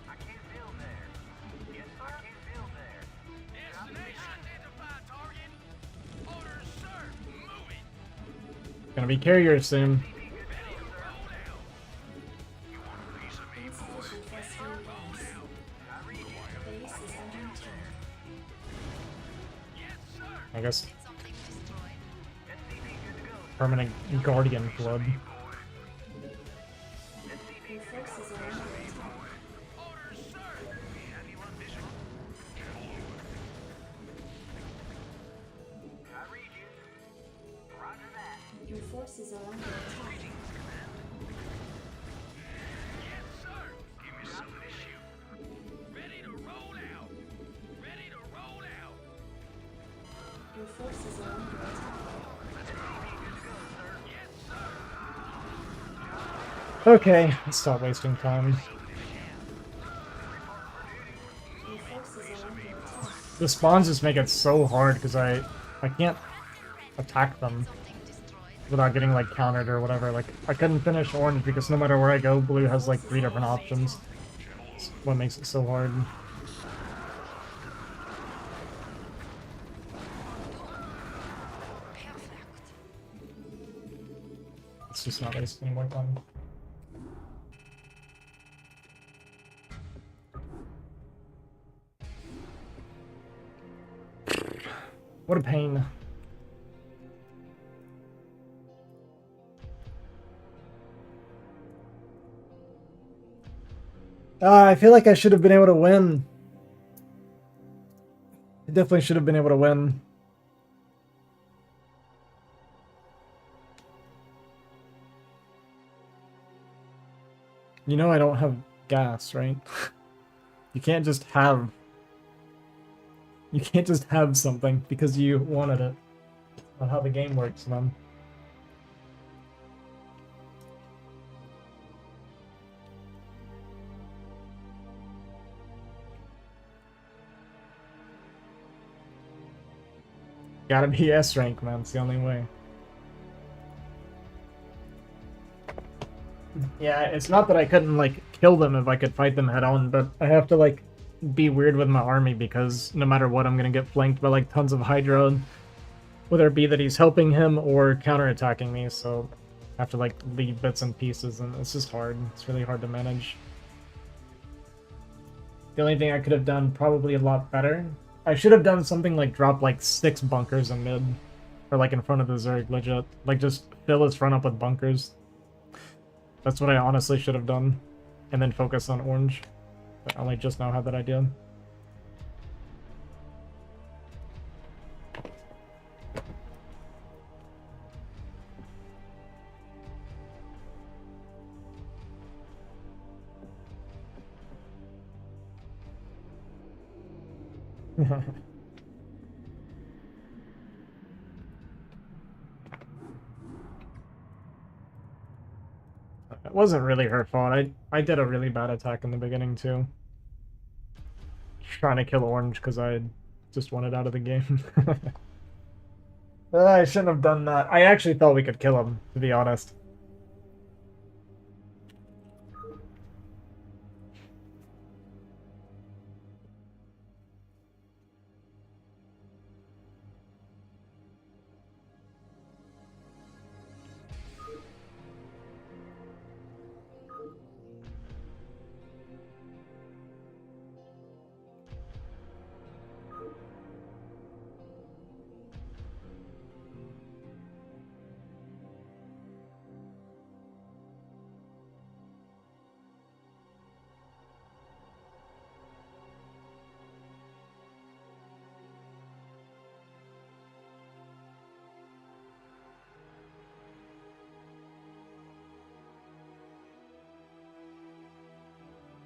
I can't build there. Yes, sir. I can't build there. Destination identified. Target. Orders, sir. Moving. Gonna be carrier soon. Ready to roll out. Piece of me, Insufficient phosphine gas. Base is under attack. Yes, sir. I guess Did something destroyed? SCV good to go. permanent guardian flood. Your forces are under attack. Orders, sir. Heavy one mission. I read you. Roger that. Your forces are under attack. Yes, sir. Give me some of this shoot. Ready to roll out. Ready to roll out. Your forces are under attack. Yes, sir. Okay, let's stop wasting time. Your forces are under attack. The spawns just make it so hard because I can't attack them Something destroyed? without getting like countered or whatever. Like I couldn't finish orange because no matter where I go, blue has like 3 different options. That's what makes it so hard. Perfect. It's just not wasting any more time. What a pain. I feel like I should have been able to win. I definitely should have been able to win. You know I don't have gas, right? You can't just have... You can't just have something because you wanted it. That's not how the game works, man. Gotta be S rank, man. It's the only way. Yeah, it's not that I couldn't, like, kill them if I could fight them head on, but I have to, like, be weird with my army because no matter what, I'm gonna get flanked by, like, tons of Hydra. Whether it be that he's helping him or counterattacking me, so I have to, like, leave bits and pieces, and it's just hard. It's really hard to manage. The only thing I could have done probably a lot better, I should have done something like drop, like, 6 bunkers in mid. Or, like, in front of the Zerg, legit. Like, just fill his front up with bunkers. That's what I honestly should have done. And then focus on orange. But I only just now had that idea. It wasn't really her fault. I did a really bad attack in the beginning too. Trying to kill orange because I just wanted out of the game. I shouldn't have done that. I actually thought we could kill him, to be honest.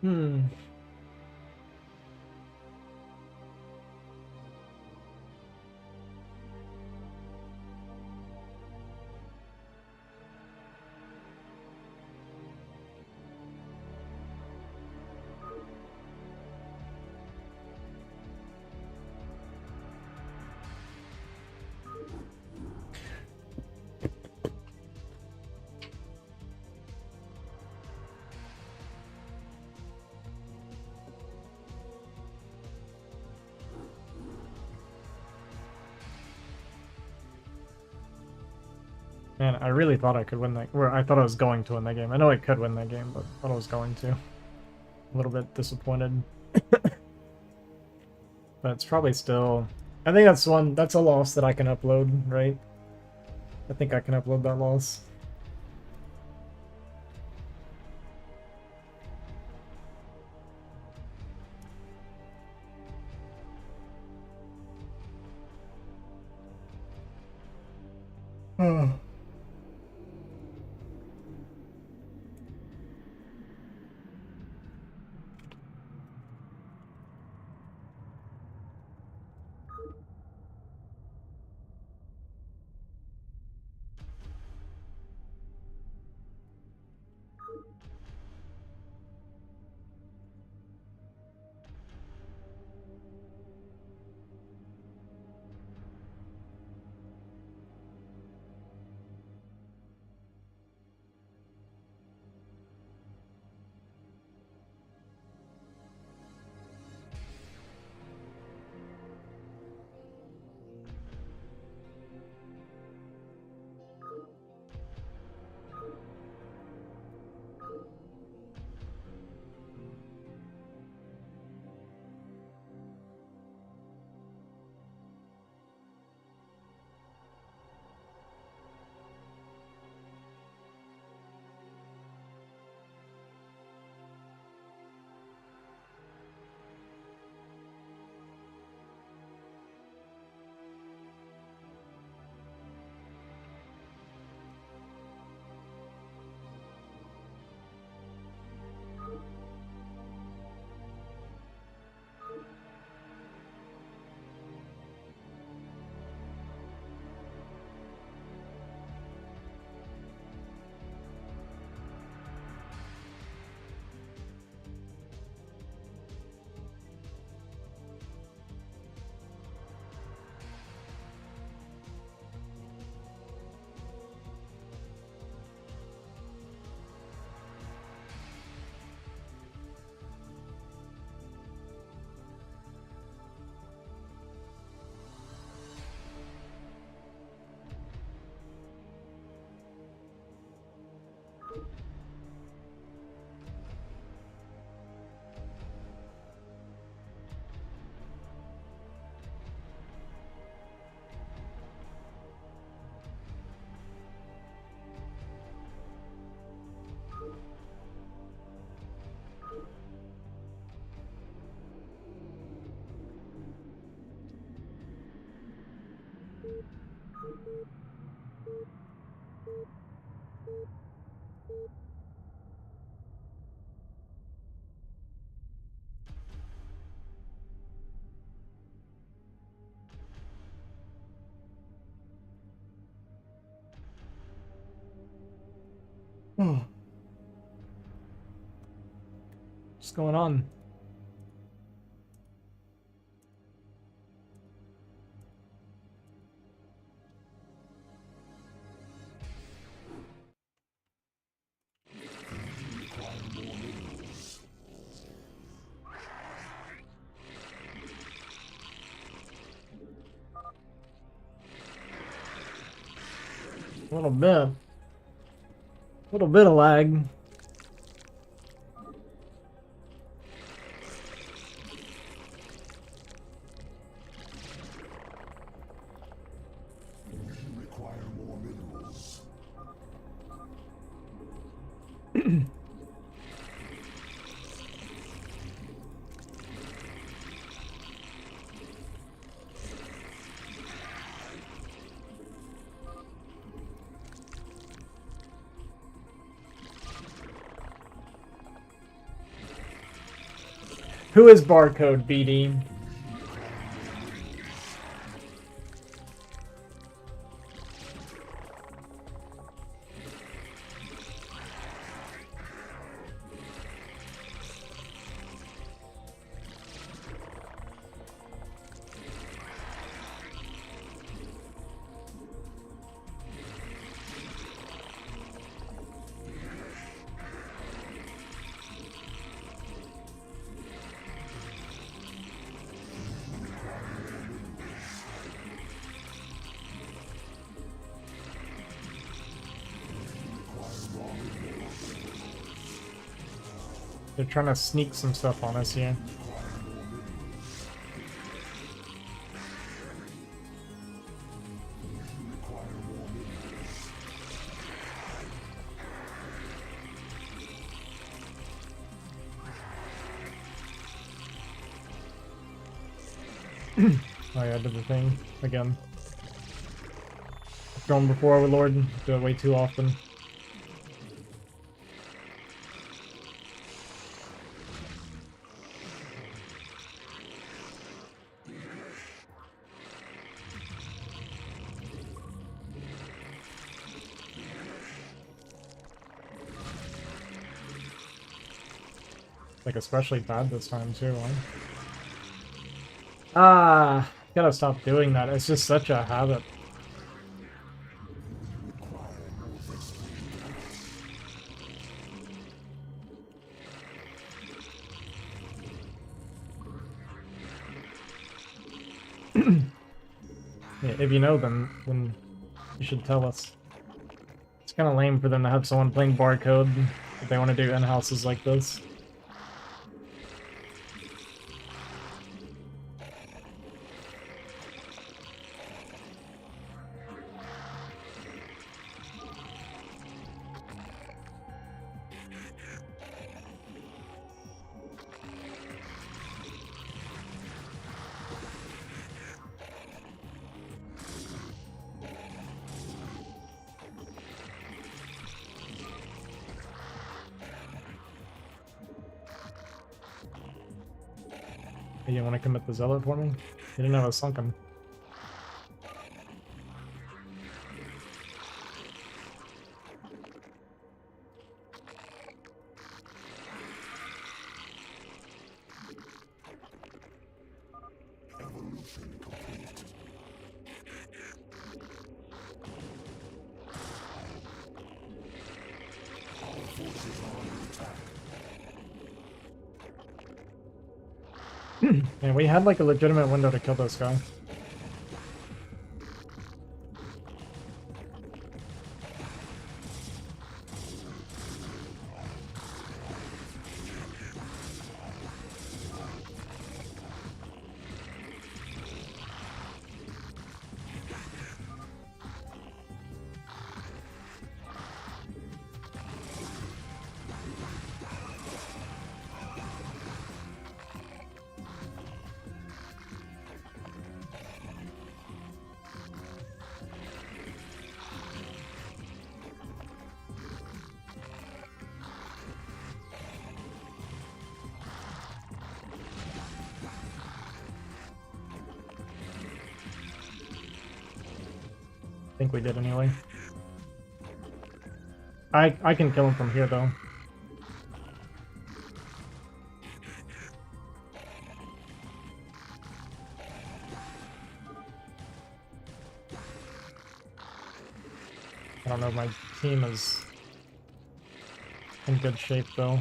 Hmm. Man, I really thought I could win that. Or I thought I was going to win that game. I know I could win that game, but I thought I was going to. A little bit disappointed. But it's probably still... I think that's a loss that I can upload, right? I think I can upload that loss. Oh. What's going on? A little bit. A little bit of lag. Who is barcode BD? They're trying to sneak some stuff on us here. Oh yeah, I did the thing again. Gone before Overlord, do it way too often. Like especially bad this time too, huh? Ah, gotta stop doing that. It's just such a habit. Yeah, if you know them, then you should tell us. It's kind of lame for them to have someone playing barcode if they want to do in-houses like this. You didn't want to commit the Zealot for me? You didn't have a sunken. Man, we had like a legitimate window to kill this guy. I think we did anyway. I can kill him from here though. I don't know if my team is in good shape though.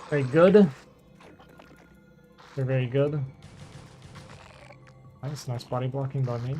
Very good. They're very good. Nice body blocking by me.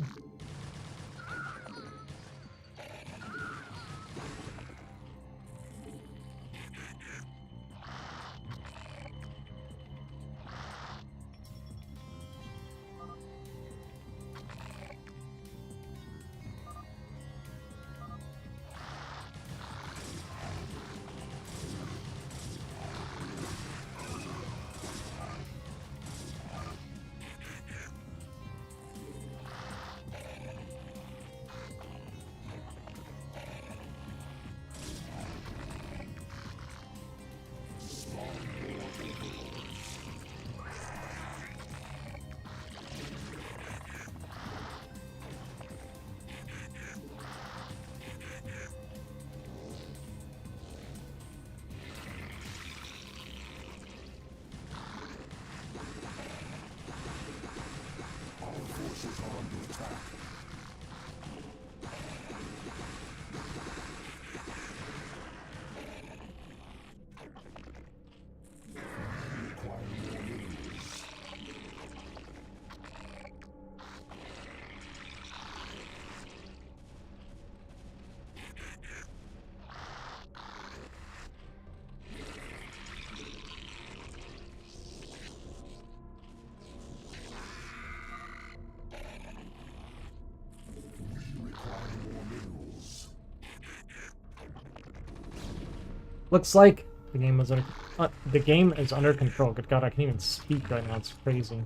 Looks like the game was the game is under control. Good God, I can't even speak right now. It's crazy.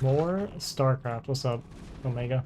More StarCraft. What's up, Omega?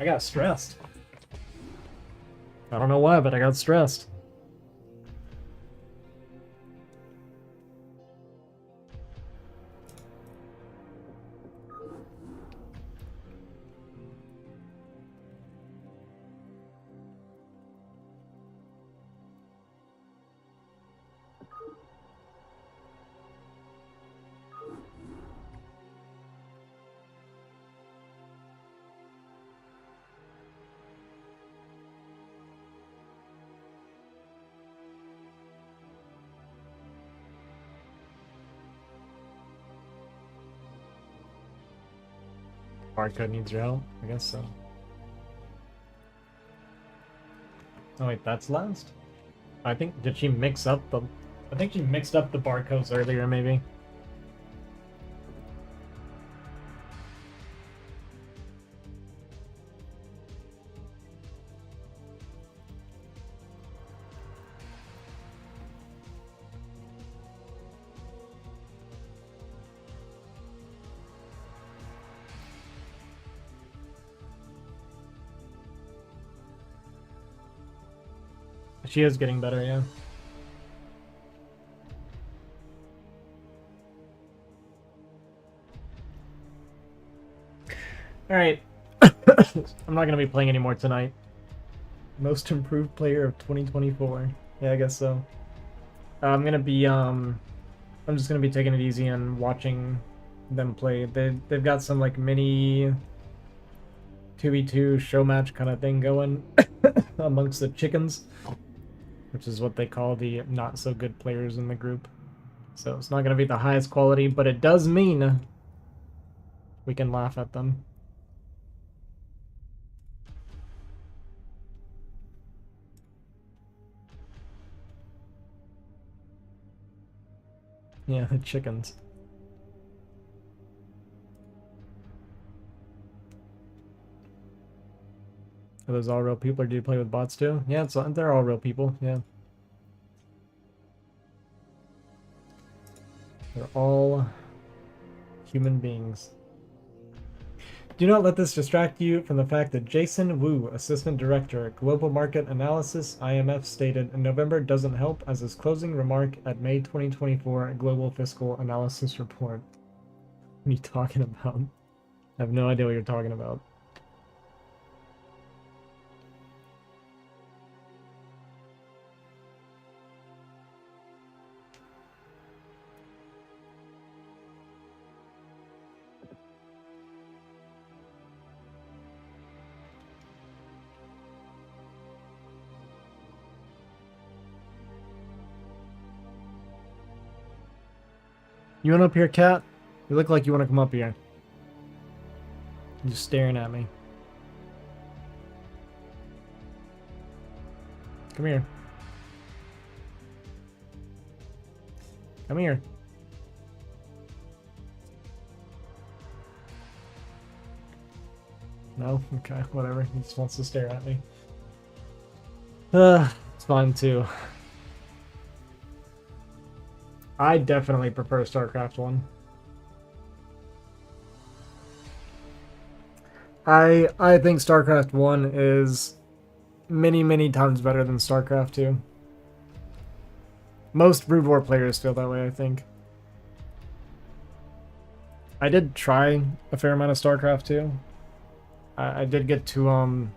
I got stressed. I don't know why, but I got stressed. Barcode needs your help? I guess so. Oh wait, that's last? I think, did she mix up the... I think she mixed up the barcodes earlier, maybe. She is getting better, yeah. Alright. I'm not gonna be playing anymore tonight. Most improved player of 2024. Yeah, I guess so. I'm gonna be, I'm just gonna be taking it easy and watching them play. They've got some, like, mini 2v2 show match kind of thing going amongst the chickens, which is what they call the not so good players in the group. So it's not going to be the highest quality, but it does mean we can laugh at them. Yeah, the chickens. Are those all real people, or do you play with bots too? Yeah, they're all real people, yeah. They're all human beings. Do not let this distract you from the fact that Jason Wu, Assistant Director, Global Market Analysis, IMF, stated in November doesn't help as his closing remark at May 2024 Global Fiscal Analysis Report. What are you talking about? I have no idea what you're talking about. You want up here, cat? You look like you want to come up here. You're just staring at me. Come here. Come here. No? Okay, whatever. He just wants to stare at me. It's fine too. I definitely prefer StarCraft 1. I think StarCraft 1 is many times better than StarCraft 2. Most Brood War players feel that way, I think. I did try a fair amount of StarCraft 2. I did get to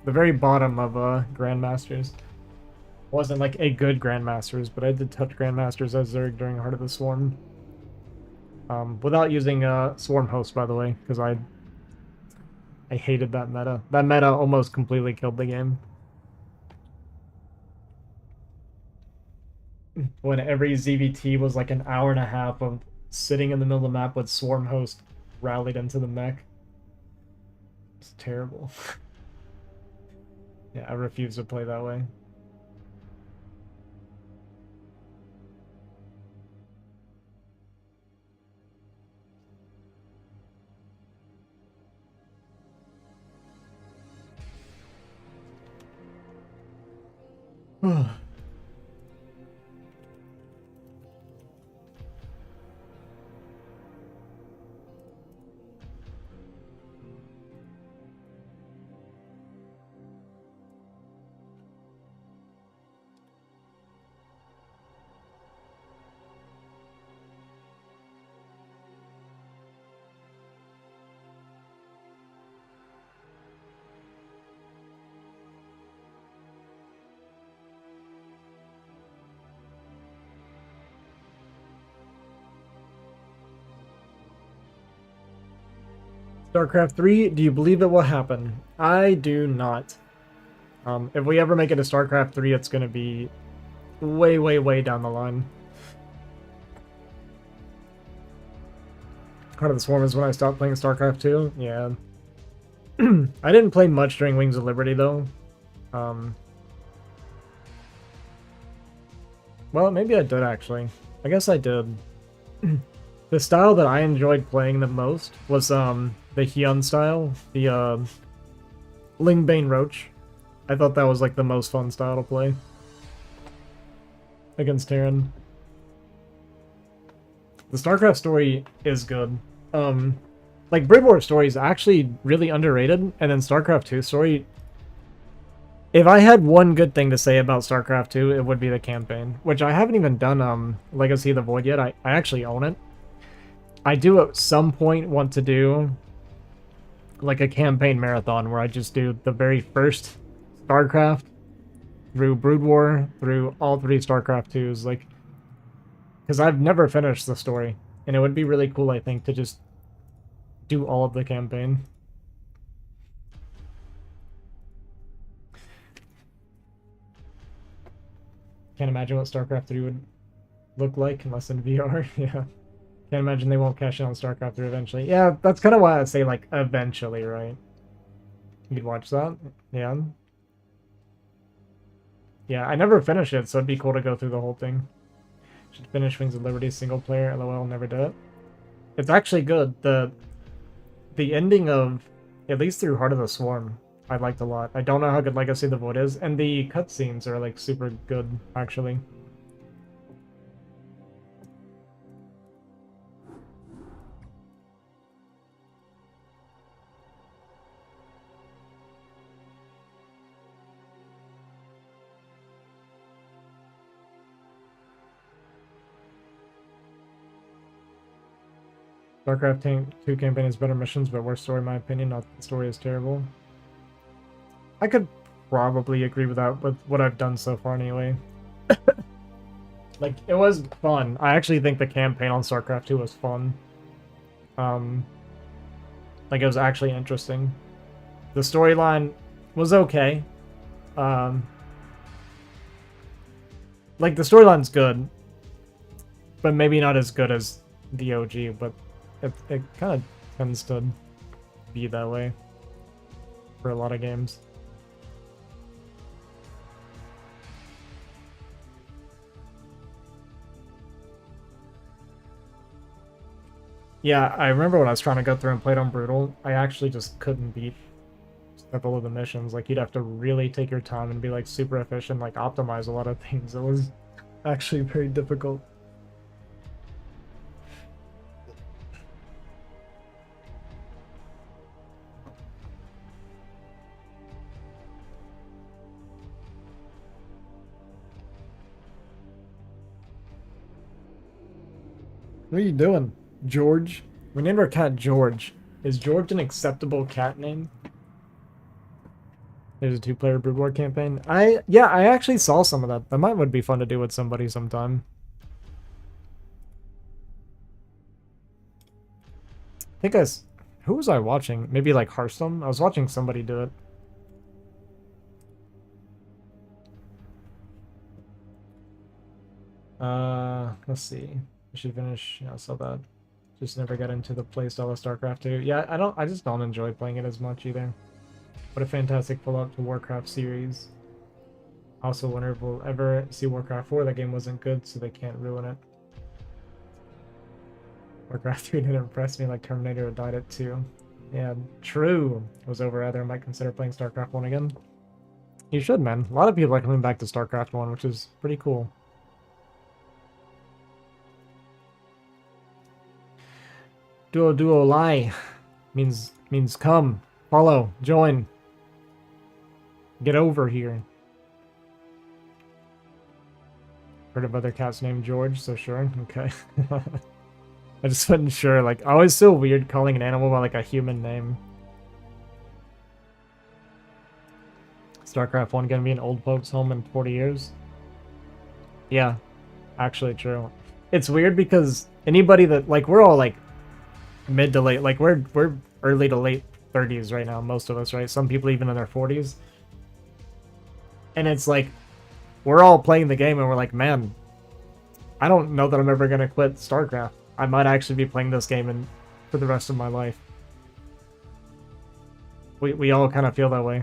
the very bottom of Grandmasters. Wasn't like a good Grandmasters, but I did touch Grandmasters as Zerg during Heart of the Swarm. Without using Swarm Host, by the way, because I hated that meta. That meta almost completely killed the game. When every ZVT was like an hour and a half of sitting in the middle of the map with Swarm Host rallied into the mech. It's terrible. Yeah, I refuse to play that way. StarCraft 3, do you believe it will happen? I do not. If we ever make it to StarCraft 3, it's going to be way down the line. Heart of the Swarm is when I stopped playing StarCraft 2. Yeah. I didn't play much during Wings of Liberty, though. Well, maybe I did, actually. I guess I did. The style that I enjoyed playing the most was the Hyun style, the Lingbane Roach. I thought that was like the most fun style to play against Terran. The StarCraft story is good. Like Brood War story is actually really underrated, and then StarCraft 2 story. If I had one good thing to say about StarCraft 2, it would be the campaign, which I haven't even done Legacy of the Void yet. I actually own it. I do at some point want to do like a campaign marathon where I just do the very first StarCraft through Brood War, through all three StarCraft 2s, like, because I've never finished the story, and it would be really cool, I think, to just do all of the campaign. Can't imagine what StarCraft 3 would look like unless in VR. Yeah. Can't imagine they won't cash in on StarCraft 3 eventually. Yeah, that's kind of why I say, like, eventually, right? You'd watch that? Yeah. Yeah, I never finished it, so it'd be cool to go through the whole thing. Should finish Wings of Liberty single player. LOL, never did it. It's actually good. The ending of, at least through Heart of the Swarm, I liked a lot. I don't know how good Legacy of the Void is, and the cutscenes are, like, super good, actually. StarCraft 2 campaign has better missions, but worse story in my opinion. Not the story is terrible. I could probably agree with that with what I've done so far anyway. Like, it was fun. I actually think the campaign on StarCraft 2 was fun. Like, it was actually interesting. The storyline was okay. Like, the storyline's good, but maybe not as good as the OG, but it kind of tends to be that way for a lot of games. Yeah, I remember when I was trying to go through and play it on Brutal, I actually just couldn't beat several of the missions. Like, you'd have to really take your time and be, like, super efficient, like, optimize a lot of things. It was actually very difficult. What are you doing, George? We named our cat George. Is George an acceptable cat name? There's a two-player Brood War campaign. Yeah, I actually saw some of that. That might would be fun to do with somebody sometime. I think who was I watching? Maybe like Hearthstone? I was watching somebody do it. Let's see. I should finish. Yeah, I saw that. Just never got into the playstyle of StarCraft 2. Yeah, I just don't enjoy playing it as much either. What a fantastic follow-up to Warcraft series. Also wonder if we'll ever see Warcraft 4. That game wasn't good, so they can't ruin it. Warcraft 3 didn't impress me like Terminator died at 2. Yeah, true. Was over either. I might consider playing StarCraft 1 again. You should, man. A lot of people are coming back to StarCraft 1, which is pretty cool. Duo lie means come, follow, join, get over here. Heard of other cats named George, so sure. Okay. I just wasn't sure. Like, I always so weird calling an animal by like a human name. StarCraft 1 gonna be an old folks home in 40 years? Yeah, actually true. It's weird because anybody that, like, we're all like mid to late, like we're early to late 30s right now, most of us, right? Some people even in their 40s. And it's like, we're all playing the game and we're like, man, I don't know that I'm ever gonna quit StarCraft. I might actually be playing this game for the rest of my life. We all kind of feel that way.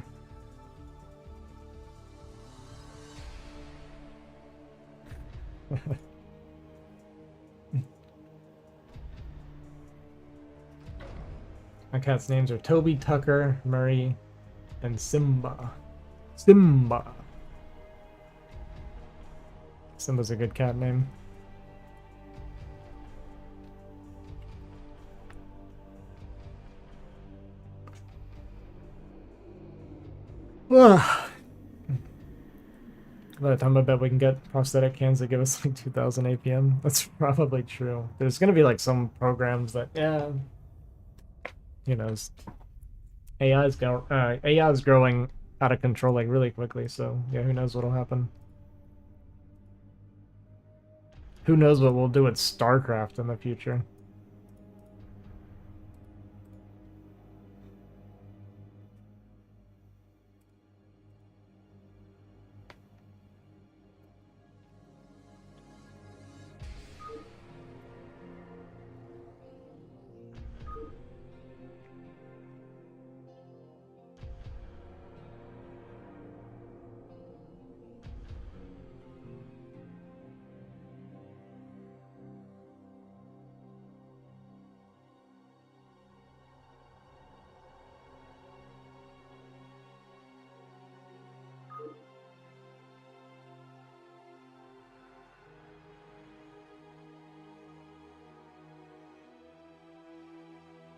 My cat's names are Toby, Tucker, Murray, and Simba. Simba's a good cat name. By the time I bet we can get prosthetic hands that give us like 2000 APM. That's probably true. There's gonna be like some programs that, yeah, who knows. AI is growing out of control like really quickly, so yeah, who knows what'll happen. Who knows what we'll do with StarCraft in the future.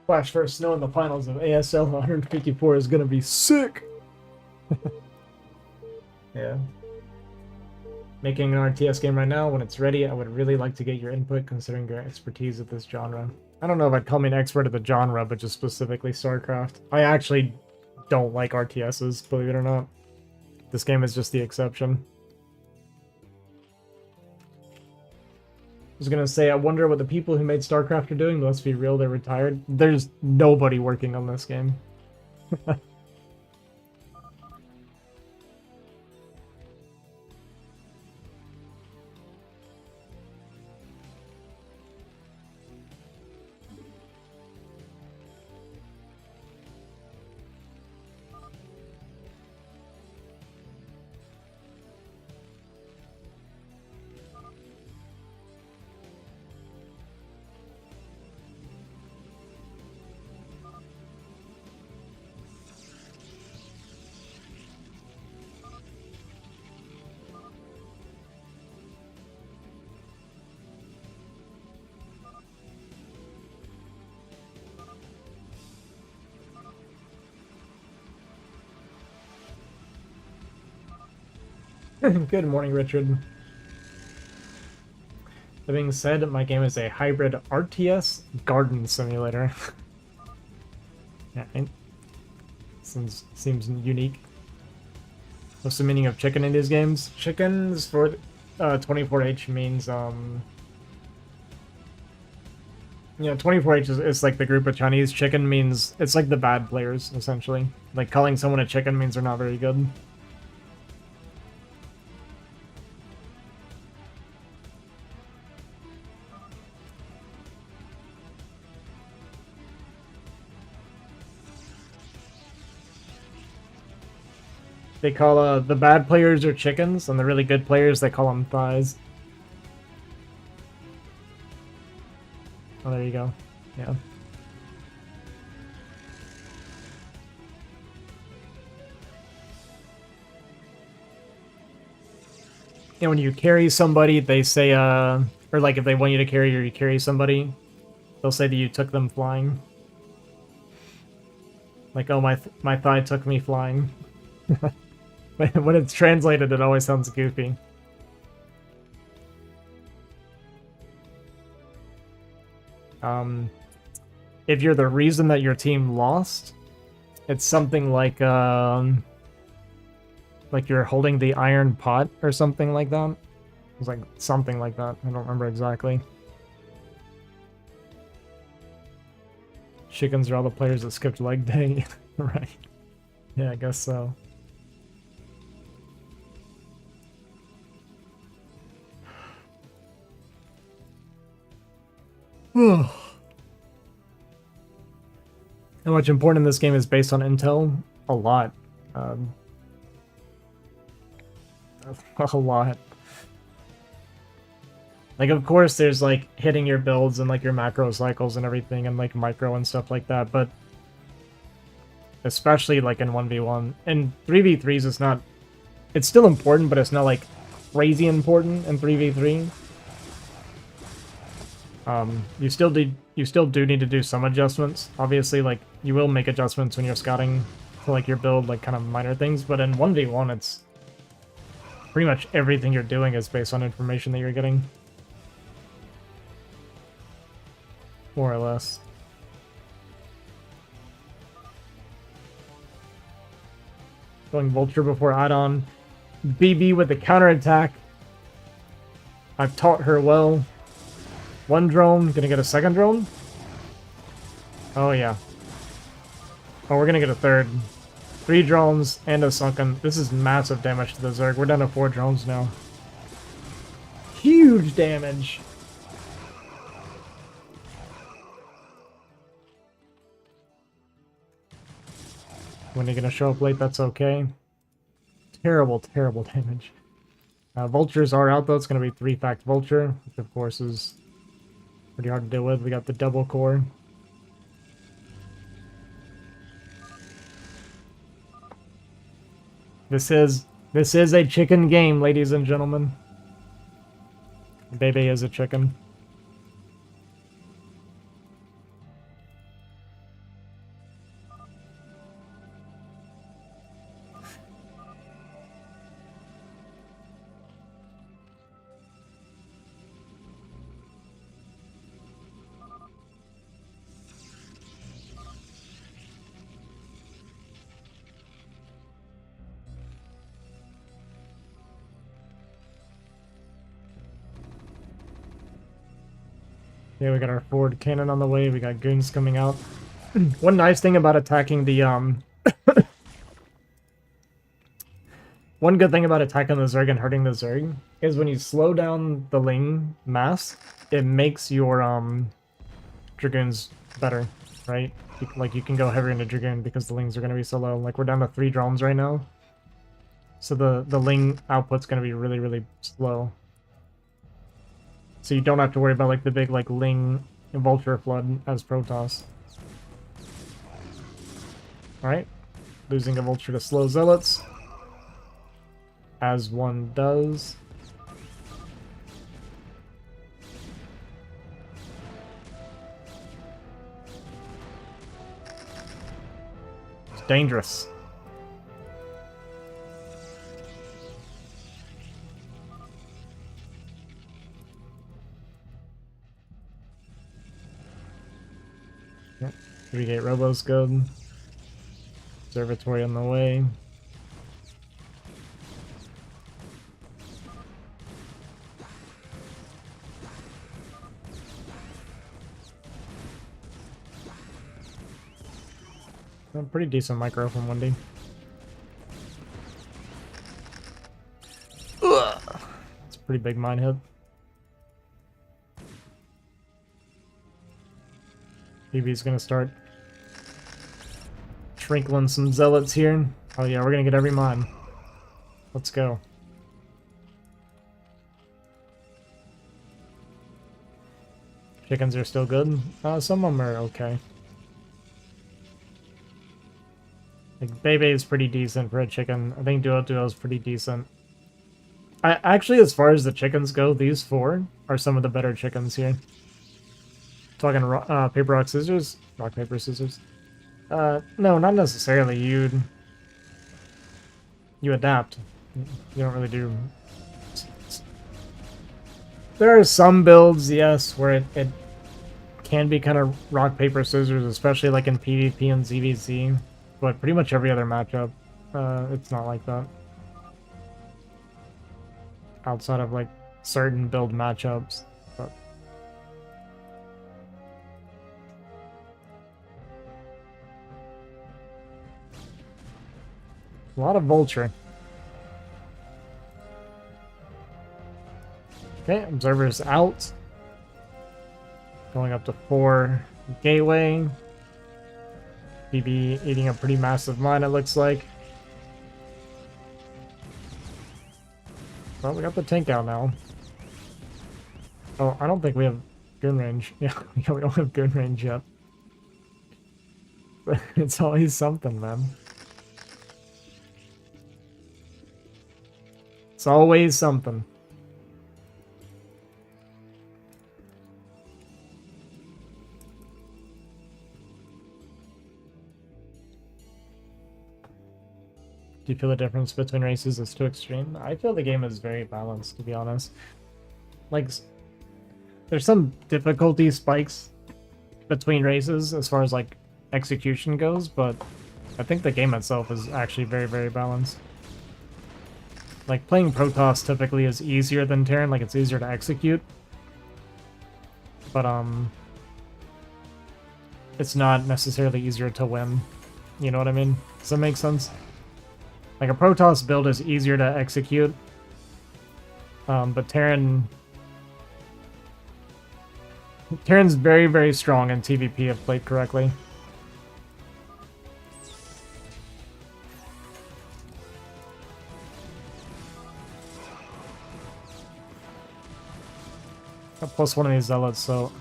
Flash first snow in the finals of ASL 154 is gonna be sick. Yeah. Making an RTS game right now. When it's ready, I would really like to get your input considering your expertise at this genre. I don't know if I'd call me an expert at the genre, but just specifically StarCraft. I actually don't like RTSs, believe it or not. This game is just the exception. I was gonna say, I wonder what the people who made StarCraft are doing, but let's be real, they're retired. There's nobody working on this game. Good morning, Richard. That being said, my game is a hybrid RTS garden simulator. Yeah, seems unique. What's the meaning of chicken in these games? Chickens for 24H means you know, 24H is like the group of Chinese. Chicken means it's like the bad players essentially. Like calling someone a chicken means they're not very good. They call the bad players are chickens, and the really good players they call them thighs. Oh, there you go. Yeah. And when you carry somebody, they say, or like if they want you to carry or you carry somebody, they'll say that you took them flying. Like, oh, my thigh took me flying. When it's translated, it always sounds goofy. If you're the reason that your team lost, it's something like you're holding the iron pot or something like that. It's like something like that. I don't remember exactly. Chickens are all the players that skipped leg day. Right. Yeah, I guess so. How much important this game is based on intel? A lot. A lot. Like, of course, there's, like, hitting your builds and, like, your macro cycles and everything and, like, micro and stuff like that, but especially, like, in 1v1. In 3v3s, it's not... It's still important, but it's not, like, crazy important in 3v3. You still do need to do some adjustments. Obviously, like, you will make adjustments when you're scouting to, like, your build, like, kind of minor things, but in 1v1, it's... Pretty much everything you're doing is based on information that you're getting. More or less. Going Vulture before add-on. BB with the counterattack. I've taught her well. One drone. Gonna get a second drone? Oh, yeah. Oh, we're gonna get a third. 3 drones and a sunken. This is massive damage to the Zerg. We're down to 4 drones now. Huge damage. When you're gonna show up late, that's okay. Terrible, terrible damage. Vultures are out though. It's gonna be 3-fact Vulture, which of course is pretty hard to deal with. We got the double core. This is a chicken game, ladies and gentlemen. Bebe is a chicken. Yeah, we got our forward cannon on the way. We got goons coming out. One nice thing about attacking the one good thing about attacking the Zerg and hurting the Zerg is when you slow down the Ling mass, it makes your Dragoons better, right? Like you can go heavier into Dragoon because the Lings are going to be so low. Like we're down to 3 drones right now. So the Ling output's going to be really, really slow. So you don't have to worry about like the big like Ling and Vulture flood as Protoss. Alright. Losing a Vulture to slow Zealots. As one does. It's dangerous. Yep. BGH Robo's good. Observatory on the way. A pretty decent micro from Wendy. Ugh. It's a pretty big mine hit. BB's gonna start trinkling some zealots here. Oh yeah, we're gonna get every mine. Let's go. Chickens are still good. Some of them are okay. Like, Bebe is pretty decent for a chicken. I think Duo is pretty decent. Actually, as far as the chickens go, these four are some of the better chickens here. Talking paper, rock, scissors? Rock, paper, scissors? No, not necessarily. You adapt. You don't really do... There are some builds, yes, where it can be kind of rock, paper, scissors, especially like in PvP and ZVZ. But pretty much every other matchup, it's not like that. Outside of like certain build matchups. But... a lot of vulture. Okay, observers out. Going up to 4 gateway. BB eating a pretty massive mine, it looks like. Well, we got the tank out now. Oh, I don't think we have gun range. Yeah, we don't have gun range yet. But it's always something, man. It's always something. Do you feel the difference between races is too extreme? I feel the game is very balanced, to be honest. Like, there's some difficulty spikes between races as far as, like, execution goes, but I think the game itself is actually very, very balanced. Like, playing Protoss typically is easier than Terran, like, it's easier to execute. But, it's not necessarily easier to win. You know what I mean? Does that make sense? Like, a Protoss build is easier to execute, but Terran's very, very strong in TvP if played correctly. Got plus 1 of these zealots, so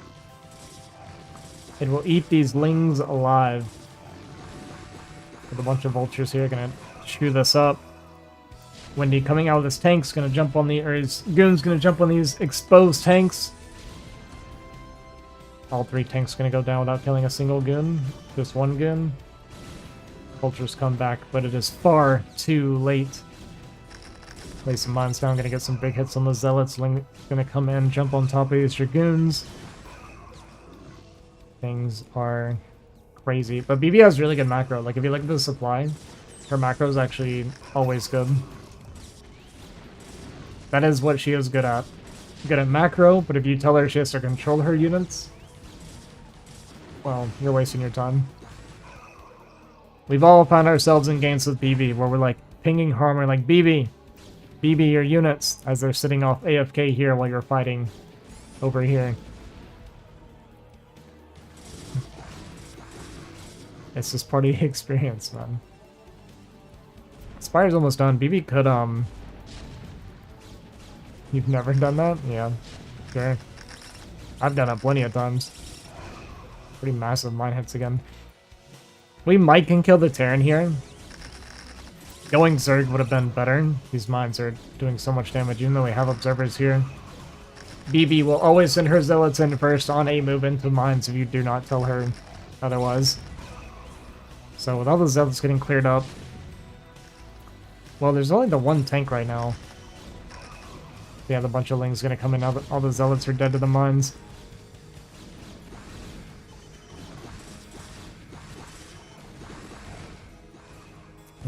it will eat these lings alive. With a bunch of vultures here, gonna chew this up. Wendy coming out of this tank's gonna jump on or his goon's gonna jump on these exposed tanks. All 3 tanks gonna go down without killing a single goon. Just 1 goon. Vultures come back, but it is far too late. Lay some mines down, gonna get some big hits on the zealots. Ling gonna come in, jump on top of these dragoons. Things are crazy. But BB has really good macro. Like, if you look at the supply, her macro is actually always good. That is what she is good at. Good at macro, but if you tell her she has to control her units, well, you're wasting your time. We've all found ourselves in games with BB where we're like pinging harm, we're like, BB, your units, as they're sitting off AFK here while you're fighting over here. It's just part of the experience, man. Spire's almost done. BB could, You've never done that? Yeah, sure. I've done it plenty of times. Pretty massive mine hits again. We might can kill the Terran here. Going Zerg would have been better. These mines are doing so much damage, even though we have observers here. BB will always send her zealots in first on a move into mines if you do not tell her otherwise. So with all the zealots getting cleared up, well, there's only the 1 tank right now. Yeah, the bunch of lings gonna come in now that all the zealots are dead to the mines.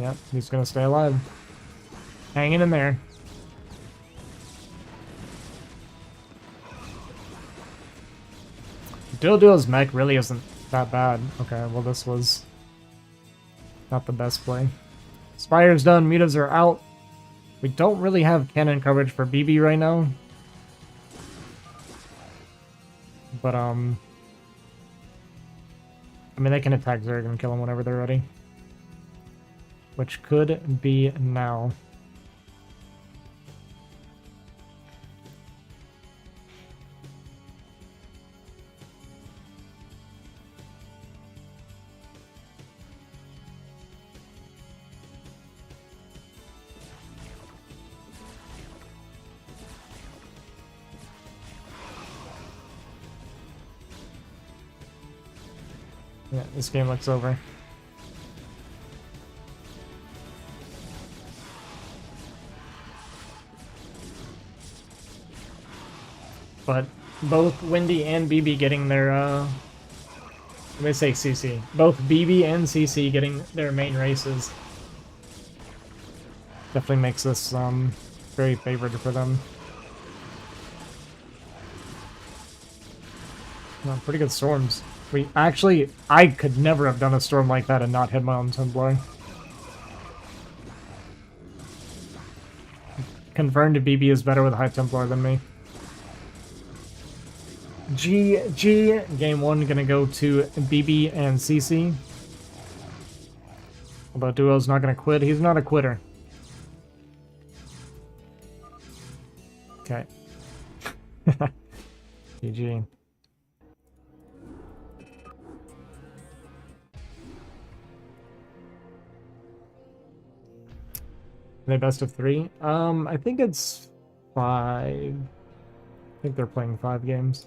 Yeah, he's gonna stay alive. Hanging in there. Duo's mech really isn't that bad. Okay, well this was not the best play. Spire's done, mutas are out. We don't really have cannon coverage for BB right now. But, I mean, they can attack Zerg and kill him whenever they're ready. Which could be now. Yeah, this game looks over. But both Windy and BB getting their, let me say CC. Both BB and CC getting their main races. Definitely makes this, very favored for them. Well, pretty good storms. I could never have done a storm like that and not hit my own Templar. Confirmed BB is better with High Templar than me. GG. Game 1 gonna go to BB and CC. Although Duo's not gonna quit. He's not a quitter. Okay. GG. Are they best of 3? I think it's 5. I think they're playing 5 games.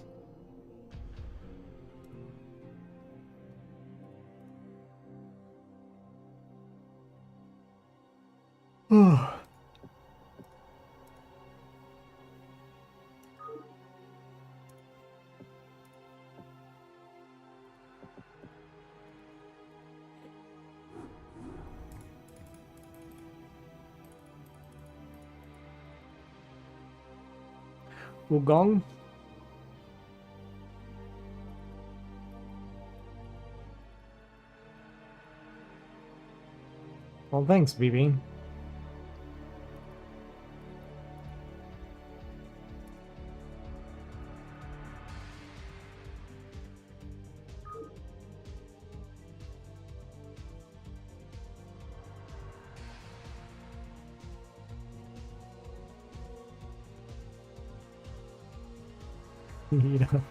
Wugong? Well, thanks, BB. You know.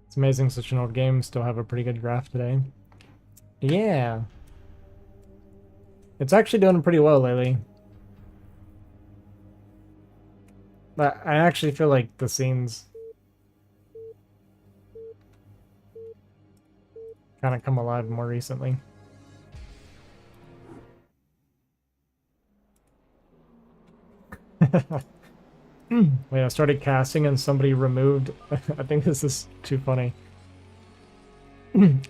It's amazing such an old game still have a pretty good draft today. Yeah. It's actually doing pretty well lately. But I actually feel like the scenes kind of come alive more recently. Wait, I started casting and somebody removed. I think this is too funny.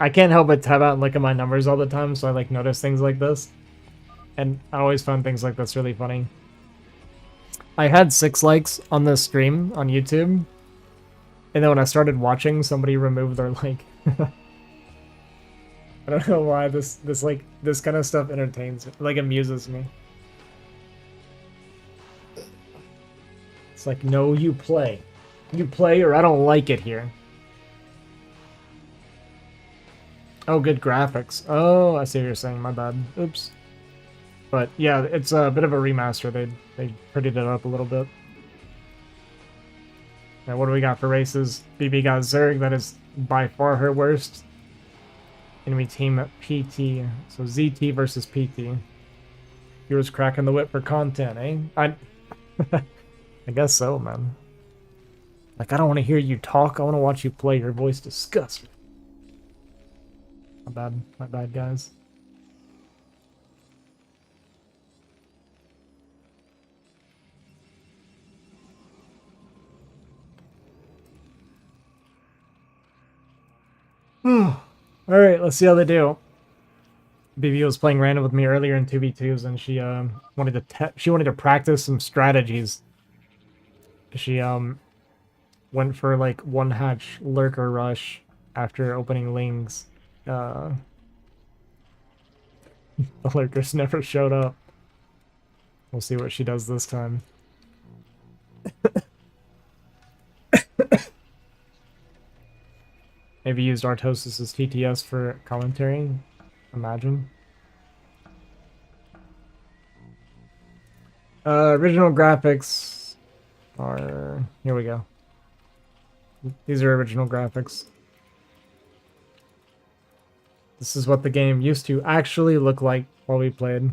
I can't help but tab out and look at my numbers all the time, so I like notice things like this. And I always find things like this really funny. I had 6 likes on this stream on YouTube. And then when I started watching, somebody removed their like. I don't know why this kind of stuff entertains me, like amuses me. It's like, no, you play. You play or I don't like it here. Oh, good graphics. Oh, I see what you're saying. My bad. Oops. But yeah, it's a bit of a remaster. They prettied it up a little bit. Now, what do we got for races? BB got Zerg. That is by far her worst. Enemy team PT. So ZT versus PT. He was cracking the whip for content, eh? I guess so, man. Like, I don't want to hear you talk. I want to watch you play. Your voice disgusts me. My bad, guys. Alright, let's see how they do. BB was playing random with me earlier in 2v2s, and she wanted to practice some strategies. She went for like one hatch lurker rush after opening Lings. The lurkers never showed up. We'll see what she does this time. Maybe used Artosis' TTS for commentary. Imagine. Original graphics are... Here we go. These are original graphics. This is what the game used to actually look like while we played.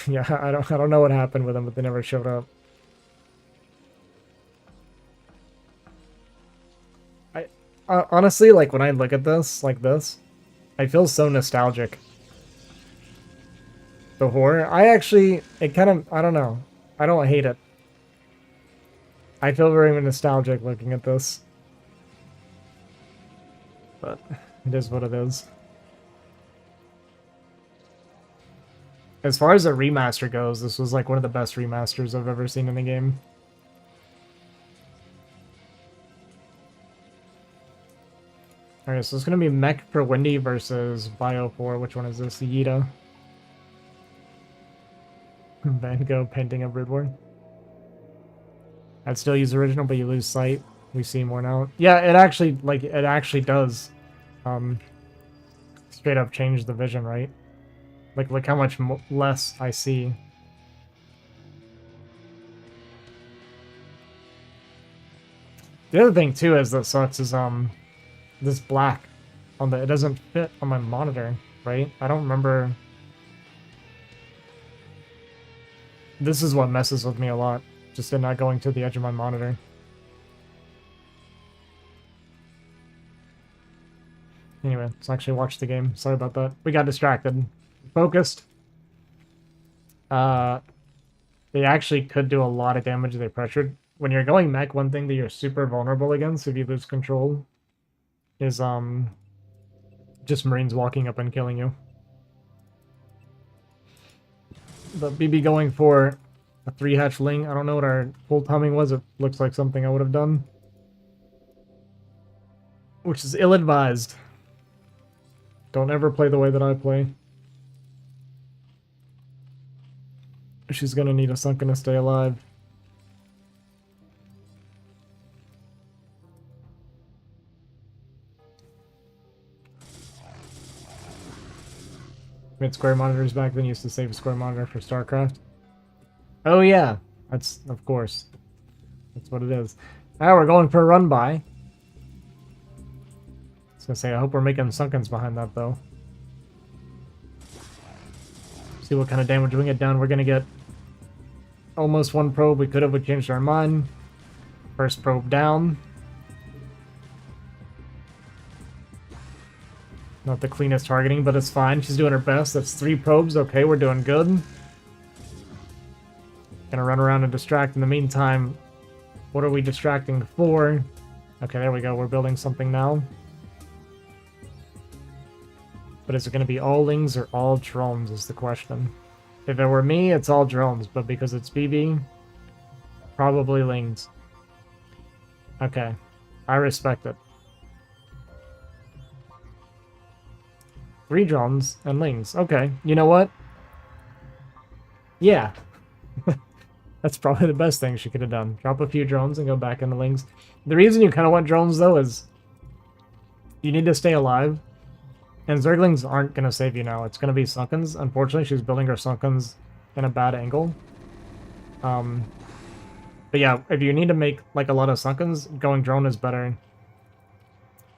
Yeah, I don't know what happened with them, but they never showed up. Honestly, like, when I look at this, like this, I feel so nostalgic. The horror, it kind of, I don't know. I don't hate it. I feel very nostalgic looking at this. But it is what it is. As far as a remaster goes, this was like one of the best remasters I've ever seen in the game. Alright, so it's going to be Mech for Windy versus Bio 4. Which one is this? Yida. Van Gogh painting of Broodwar. I'd still use original, but you lose sight. We see more now. Yeah, it actually does straight up change the vision, right? Like, look how much less I see. The other thing, too, is that sucks is, this black on the... It doesn't fit on my monitor, right? I don't remember... This is what messes with me a lot. Just in not going to the edge of my monitor. Anyway, let's actually watch the game. Sorry about that. We got distracted. Focused. They actually could do a lot of damage if they pressured. When you're going mech, one thing that you're super vulnerable against if you lose control is just Marines walking up and killing you. But BB going for a 3-hatch Ling. I don't know what our full timing was. It looks like something I would have done. Which is ill-advised. Don't ever play the way that I play. She's gonna need a sunken to stay alive. Made square monitors back then, used to save a square monitor for StarCraft. Oh yeah, that's, of course. That's what it is. Now we're going for a run by. I was gonna say, I hope we're making sunkens behind that though. See what kind of damage we can get down. We're gonna get almost one probe. We could have changed our mind. First probe down. Not the cleanest targeting, but it's fine. She's doing her best. That's 3 probes. Okay, we're doing good. Gonna run around and distract in the meantime. What are we distracting for? Okay, there we go. We're building something now. But is it gonna be all Lings or all drones is the question. If it were me, it's all drones, but because it's BB, probably Lings. Okay, I respect it. 3 drones and Lings. Okay, you know what? Yeah. That's probably the best thing she could have done. Drop a few drones and go back into Lings. The reason you kind of want drones, though, is you need to stay alive. And Zerglings aren't going to save you now. It's going to be Sunkens. Unfortunately, she's building her Sunkens in a bad angle. But yeah, if you need to make like a lot of Sunkens, going drone is better.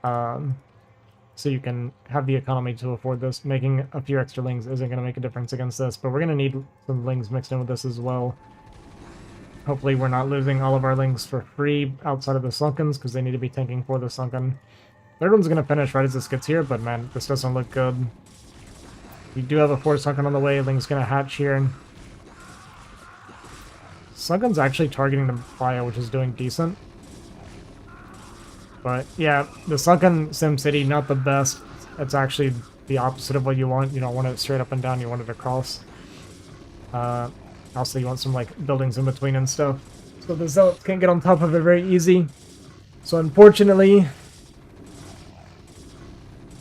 So you can have the economy to afford this. Making a few extra Lings isn't going to make a difference against this, but we're going to need some Lings mixed in with this as well. Hopefully we're not losing all of our Lings for free outside of the Sunkens, because they need to be tanking for the Sunken. Third one's going to finish right as this gets here, but man, this doesn't look good. We do have a 4th Sunken on the way. Ling's going to hatch here. Sunken's actually targeting the bio, which is doing decent. But yeah, the Sunken SimCity, not the best. It's actually the opposite of what you want. You don't want it straight up and down, you want it across. Also, you want some like buildings in between and stuff. So the Zealots can't get on top of it very easy. So unfortunately,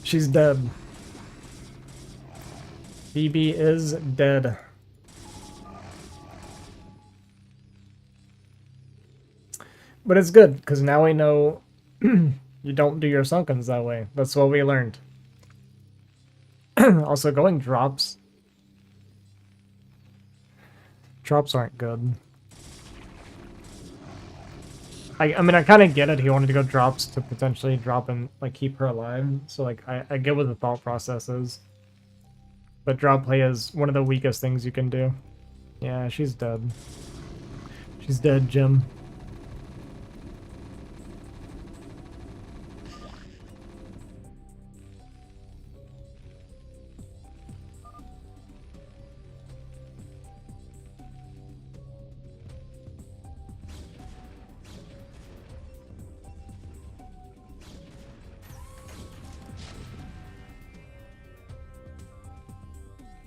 she's dead. BB is dead. But it's good, because now we know you don't do your Sunkens that way. That's what we learned. Also, going drops. Drops aren't good. I mean, I kind of get it. He wanted to go drops to potentially drop and, like, keep her alive. So, like, I get what the thought process is. But drop play is one of the weakest things you can do. Yeah, she's dead. She's dead, Jim.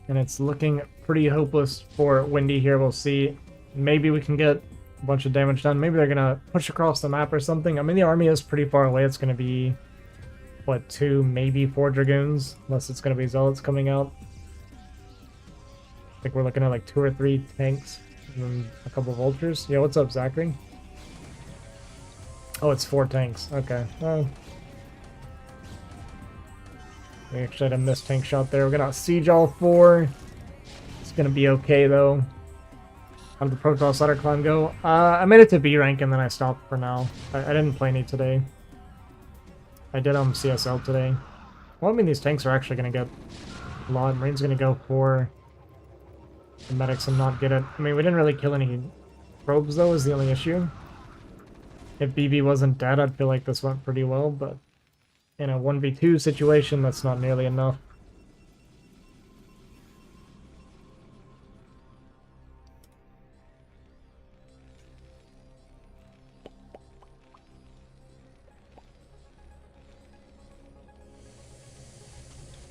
And it's looking pretty hopeless for Windy here. We'll see. Maybe we can get a bunch of damage done. Maybe they're going to push across the map or something. I mean, the army is pretty far away. It's going to be, what, 2, maybe 4 Dragoons? Unless it's going to be Zealots coming out. I think we're looking at like 2 or 3 tanks. And then a couple of Vultures. Yeah, what's up, Zachary? Oh, it's 4 tanks. Okay. Well, we actually had a missed tank shot there. We're gonna siege all 4. It's gonna be okay though. How did the Protoss ladder climb go? I made it to B rank and then I stopped for now. I didn't play any today. I did CSL today. Well, I mean, these tanks are actually gonna get a lot. Marine's gonna go for the medics and not get it. I mean, we didn't really kill any probes though, is the only issue. If BB wasn't dead, I'd feel like this went pretty well, but in a 1v2 situation, that's not nearly enough.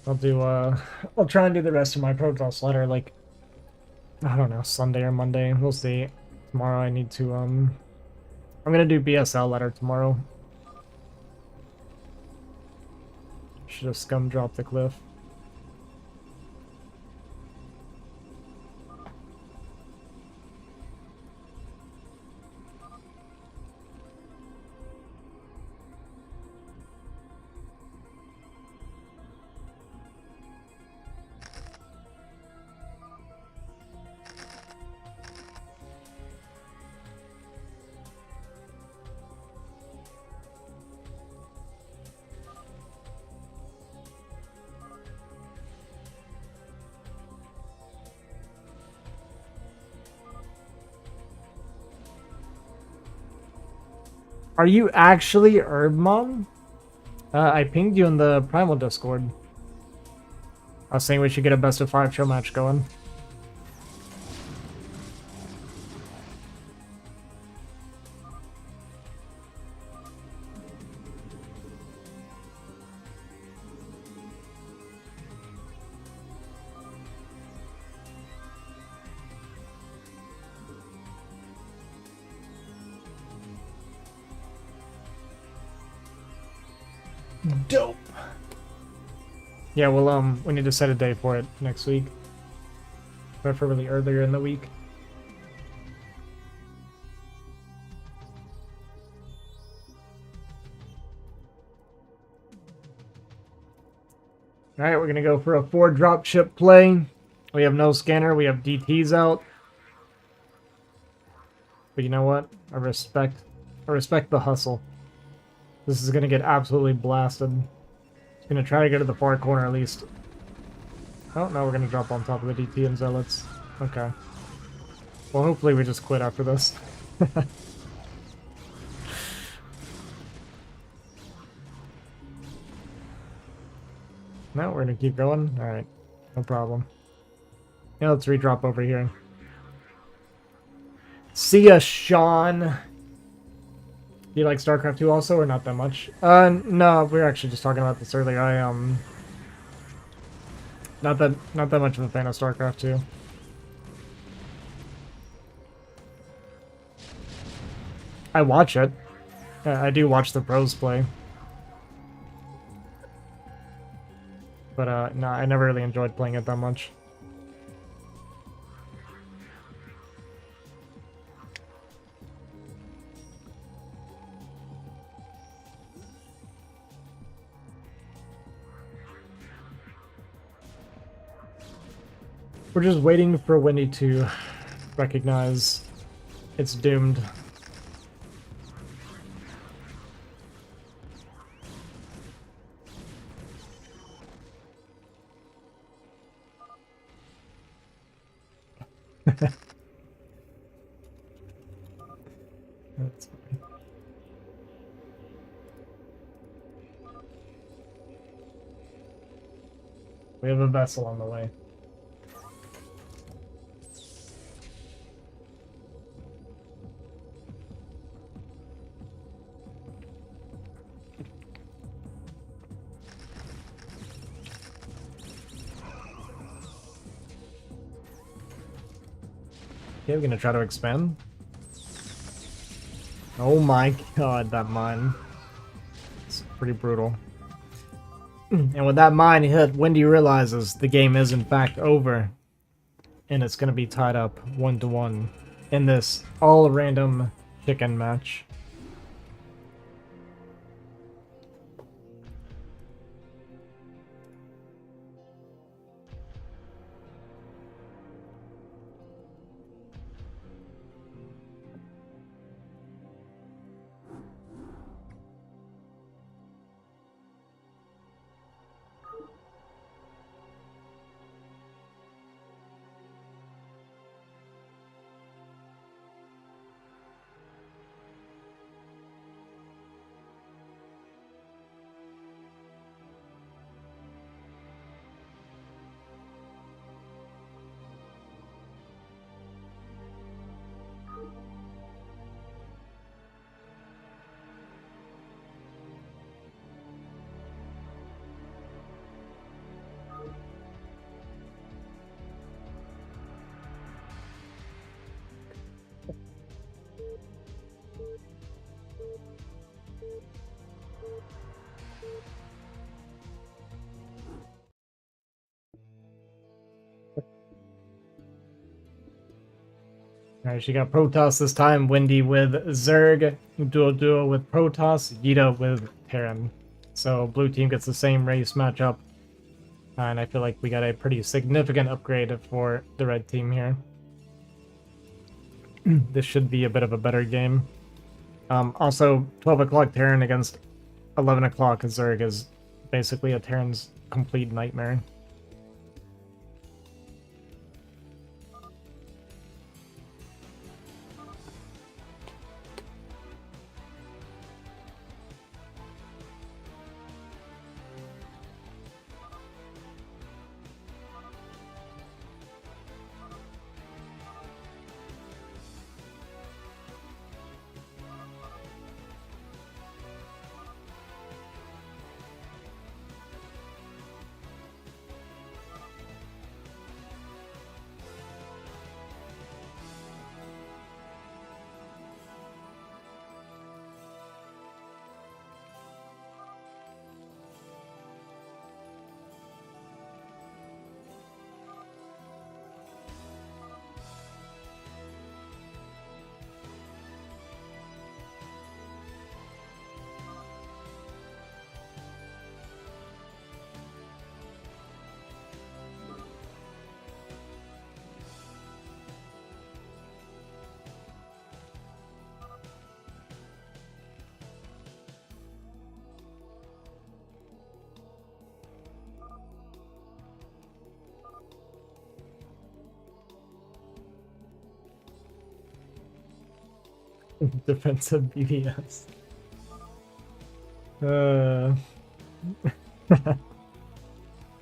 I'll try and do the rest of my Protoss letter, like, I don't know, Sunday or Monday. We'll see. Tomorrow I need to, I'm gonna do BSL letter tomorrow. Should have scum dropped the cliff. Are you actually Herbmon? I pinged you in the Primal Discord. I was saying we should get a best of 5 show match going. Dope. Yeah, well, we need to set a day for it next week. Preferably earlier in the week. Alright, we're gonna go for a 4 drop ship play. We have no scanner, we have DTs out. But you know what? I respect the hustle. This is gonna get absolutely blasted. It's gonna try to get to the far corner at least. Oh, now we're gonna drop on top of the DT and Zealots. Okay. Well, hopefully we just quit after this. No, we're gonna keep going? Alright. No problem. Yeah, let's redrop over here. See ya, Sean! Do you like StarCraft 2 also, or not that much? No, we were actually just talking about this earlier. Not that much of a fan of StarCraft 2. I watch it. I do watch the pros play. But, no, I never really enjoyed playing it that much. We're just waiting for Wendy to recognize it's doomed. That's funny. We have a vessel on the way. Okay, we're gonna try to expand. Oh my god, that mine. It's pretty brutal. And with that mine hit, Wendy realizes the game is in fact over. And it's gonna be tied up 1-1 in this all-random chicken match. Alright, she got Protoss this time. Wendy with Zerg. Duo with Protoss. Yida with Terran. So blue team gets the same race matchup. And I feel like we got a pretty significant upgrade for the red team here. This should be a bit of a better game. Also, 12 o'clock Terran against 11 o'clock Zerg is basically a Terran's complete nightmare. Defensive BBS. Uh,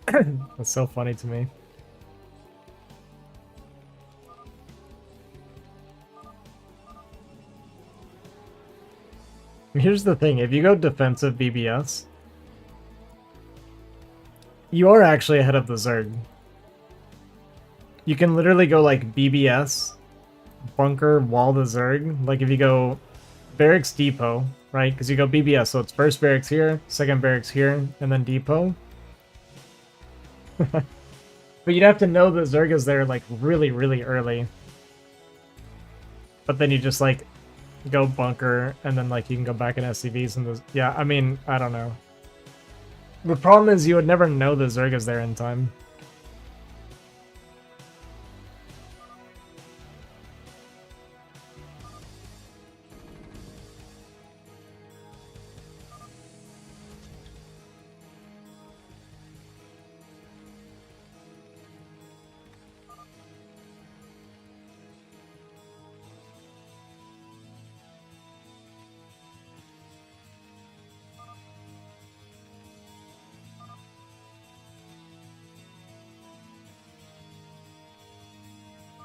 that's so funny to me. Here's the thing, if you go defensive BBS, you are actually ahead of the Zerg. You can literally go like BBS, bunker, wall the Zerg. Like if you go barracks depot, right? Because you go BBS, so it's first barracks here, second barracks here, and then depot. But you'd have to know the Zerg is there like really, really early. But then you just like go bunker, and then like you can go back in SCVs and yeah, I mean, I don't know. The problem is you would never know the Zerg is there in time.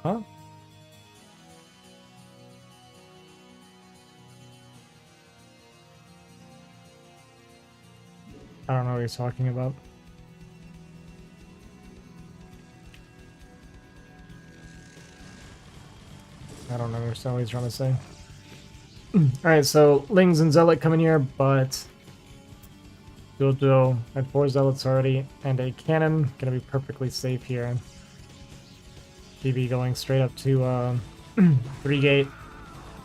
Huh? I don't know what he's talking about. I don't understand what he's trying to say. Alright, so Lings and Zealot come in here, but Duo had 4 Zealots already, and a cannon. Gonna be perfectly safe here. BB going straight up to 3 gate.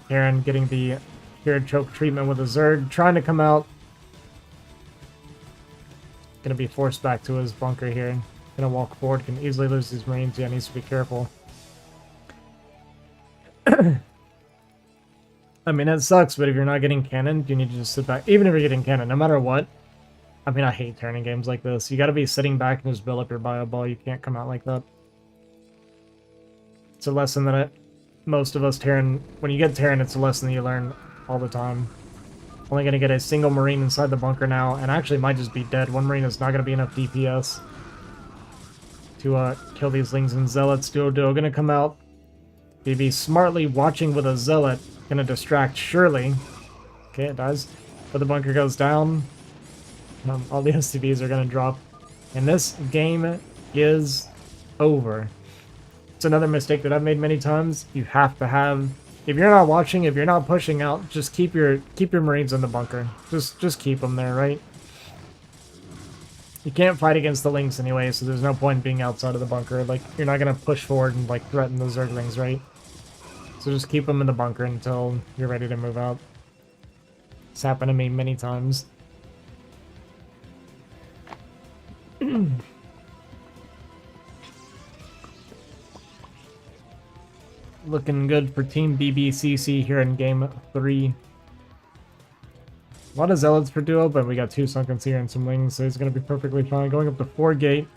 Aaron getting the cured choke treatment with a Zerg, trying to come out. Gonna be forced back to his bunker here. Gonna walk forward, can easily lose his Marines. Yeah, needs to be careful. I mean, it sucks, but if you're not getting cannon, you need to just sit back. Even if you're getting cannon, no matter what. I mean, I hate turning games like this. You gotta be sitting back and just build up your bio ball. You can't come out like that. It's a lesson that most of us Terran... When you get Terran, it's a lesson that you learn all the time. Only gonna get a single Marine inside the bunker now, and actually might just be dead. One Marine is not gonna be enough DPS to kill these Lings and Zealots. Duo gonna come out. BB smartly watching with a Zealot. Gonna distract, surely. Okay, it dies. But the bunker goes down. All the SCVs are gonna drop. And this game is over. It's another mistake that I've made many times. You have to have... If you're not watching, if you're not pushing out, just keep your Marines in the bunker. Just keep them there, right? You can't fight against the Lings anyway, so there's no point being outside of the bunker. Like, you're not gonna push forward and, like, threaten the Zerglings, right? So just keep them in the bunker until you're ready to move out. It's happened to me many times. Looking good for Team BBCC here in Game 3. A lot of Zealots for duo, but we got 2 Sunkens here and some Lings, so he's going to be perfectly fine. Going up to 4 gate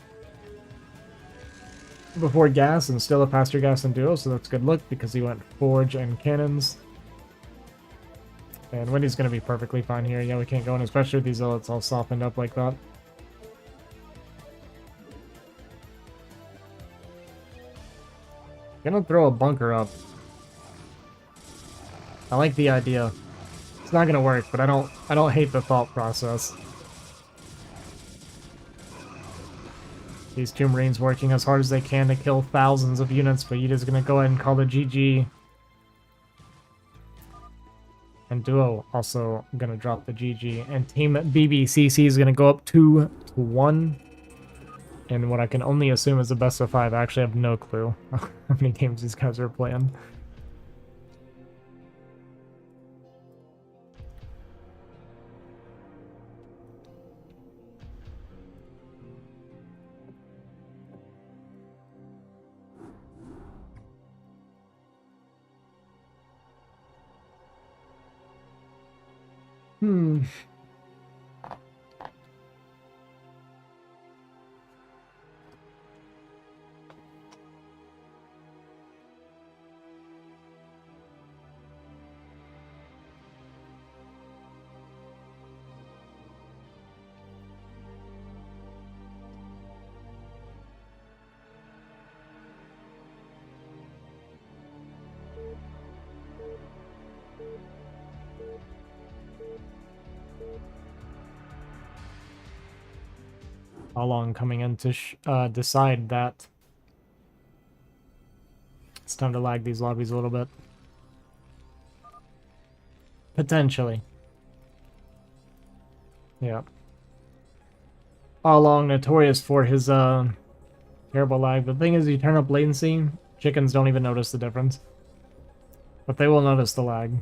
before gas, and still a faster gas than duo, so that's good luck because he went Forge and Cannons. And Wendy's going to be perfectly fine here. Yeah, we can't go in, especially with these Zealots all softened up like that. Gonna throw a bunker up. I like the idea. It's not gonna work, but I don't hate the thought process. These 2 Marines working as hard as they can to kill thousands of units, but Yuta's gonna go ahead and call the GG. And Duo also gonna drop the GG. And Team BBCC is gonna go up 2-1. And what I can only assume is the best of 5. I actually have no clue how many games these guys are playing. how long coming in to decide that. It's time to lag these lobbies a little bit. Potentially. Yeah. All along notorious for his terrible lag. The thing is, you turn up latency, chickens don't even notice the difference. But they will notice the lag.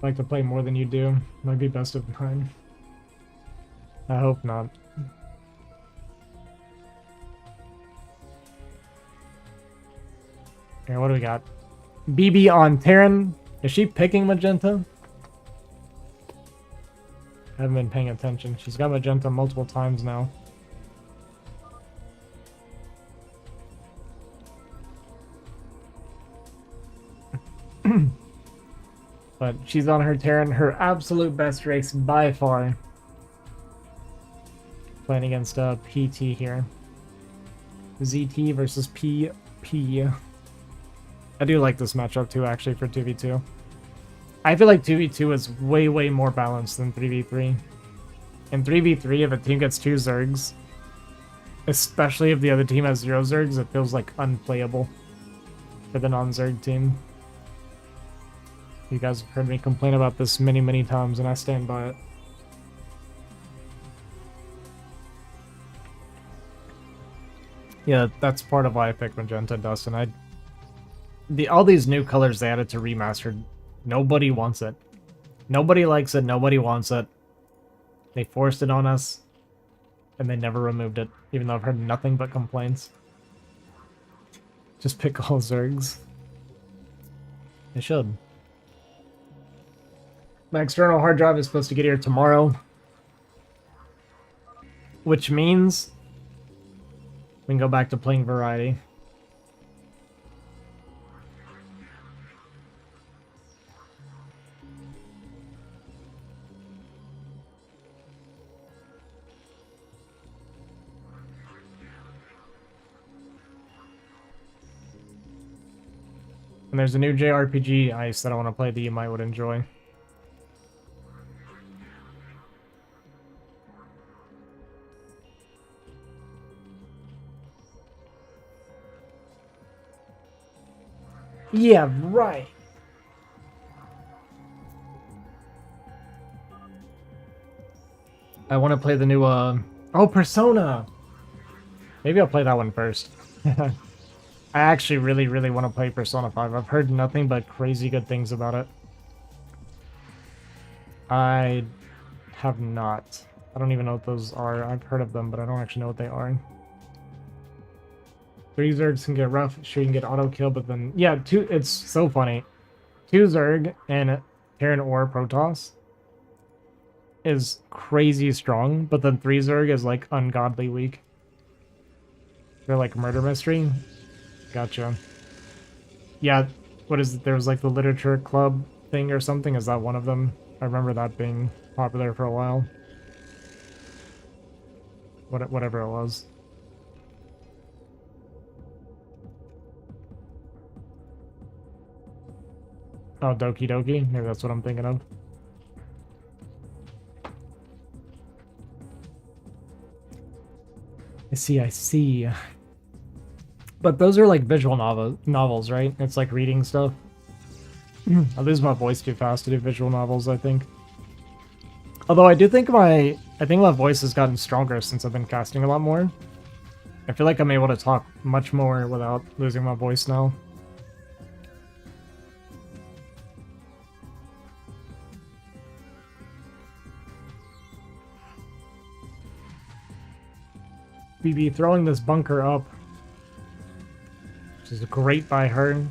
Like to play more than you do. Might be best of 9. I hope not. Okay, what do we got? BB on Terran. Is she picking magenta? I haven't been paying attention. She's got magenta multiple times now. But she's on her Terran, her absolute best race by far. Playing against PT here. ZT versus PP. I do like this matchup too, actually, for 2v2. I feel like 2v2 is way, way more balanced than 3v3. In 3v3, if a team gets 2 Zergs, especially if the other team has 0 Zergs, it feels like unplayable for the non-Zerg team. You guys have heard me complain about this many, many times, and I stand by it. Yeah, that's part of why I picked Magenta, Dustin. All these new colors they added to Remastered, nobody wants it. Nobody likes it, nobody wants it. They forced it on us, and they never removed it, even though I've heard nothing but complaints. Just pick all Zergs. They should. My external hard drive is supposed to get here tomorrow, which means we can go back to playing Variety. And there's a new JRPG ice that I want to play that you might would enjoy. Yeah, right. I want to play the new, oh, Persona! Maybe I'll play that one first. I actually really, really want to play Persona 5. I've heard nothing but crazy good things about it. I have not. I don't even know what those are. I've heard of them, but I don't actually know what they are. 3 Zergs can get rough. Sure, you can get auto kill, but then yeah, it's so funny. 2 Zerg and Terran or Protoss is crazy strong, but then 3 Zerg is like ungodly weak. They're like murder mystery. Gotcha. Yeah, what is it? There was like the literature club thing or something. Is that one of them? I remember that being popular for a while. Whatever it was. Oh, Doki Doki? Maybe that's what I'm thinking of. I see. But those are like visual novels, right? It's like reading stuff. I lose my voice too fast to do visual novels, I think. Although I think my voice has gotten stronger since I've been casting a lot more. I feel like I'm able to talk much more without losing my voice now. BB throwing this bunker up, which is great by her.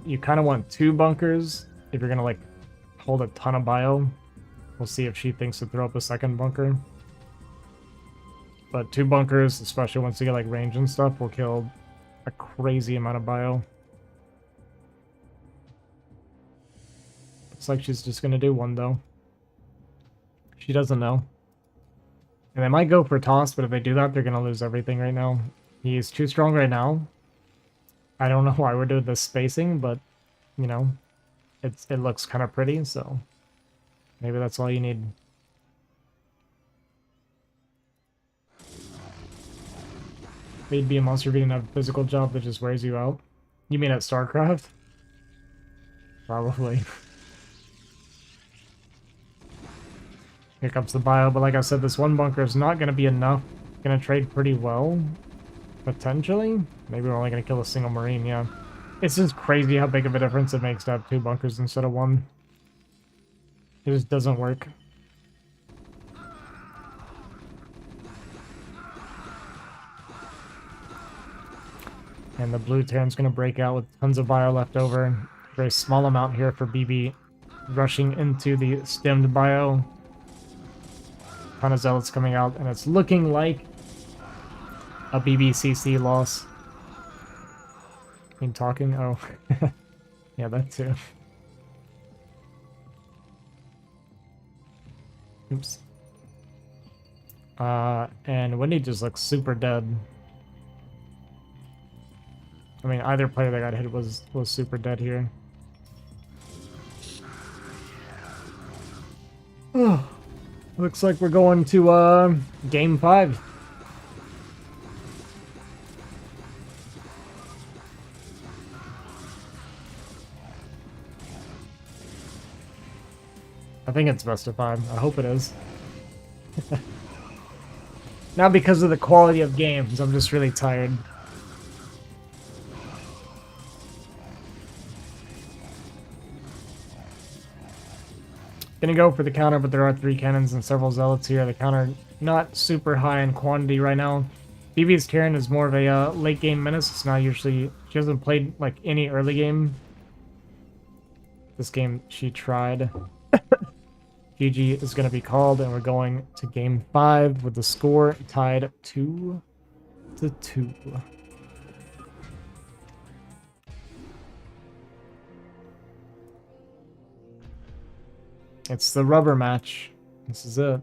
You kind of want 2 bunkers if you're gonna like hold a ton of bio. We'll see if she thinks to throw up a second bunker. But 2 bunkers, especially once you get like range and stuff, will kill a crazy amount of bio. Looks like she's just gonna do one, though. She doesn't know. And they might go for toss, but if they do that, they're gonna lose everything right now. He's too strong right now. I don't know why we're doing this spacing, but, you know, it looks kind of pretty, so maybe that's all you need. They'd be a monster if you didn't have a physical job that just wears you out. You mean at StarCraft? Probably. Here comes the bio, but like I said, this one bunker is not going to be enough. Going to trade pretty well. Potentially? Maybe we're only going to kill a single Marine, yeah. It's just crazy how big of a difference it makes to have 2 bunkers instead of 1. It just doesn't work. And the blue Terran's going to break out with tons of bio left over. Very small amount here for BB rushing into the stemmed bio. Ton of zealots coming out, and it's looking like a BBCC loss. Talking? Oh. Yeah, that too. Oops. And Wendy just looks super dead. I mean, either player that got hit was super dead here. Oh, looks like we're going to game 5. I think it's best of 5. I hope it is. Not because of the quality of games, I'm just really tired. Gonna go for the counter, but there are 3 cannons and several zealots here. The counter not super high in quantity right now. BB's Terran is more of a late game menace. It's not usually... She hasn't played like any early game. This game she tried. GG is going to be called, and we're going to game 5 with the score tied 2-2. It's the rubber match. This is it.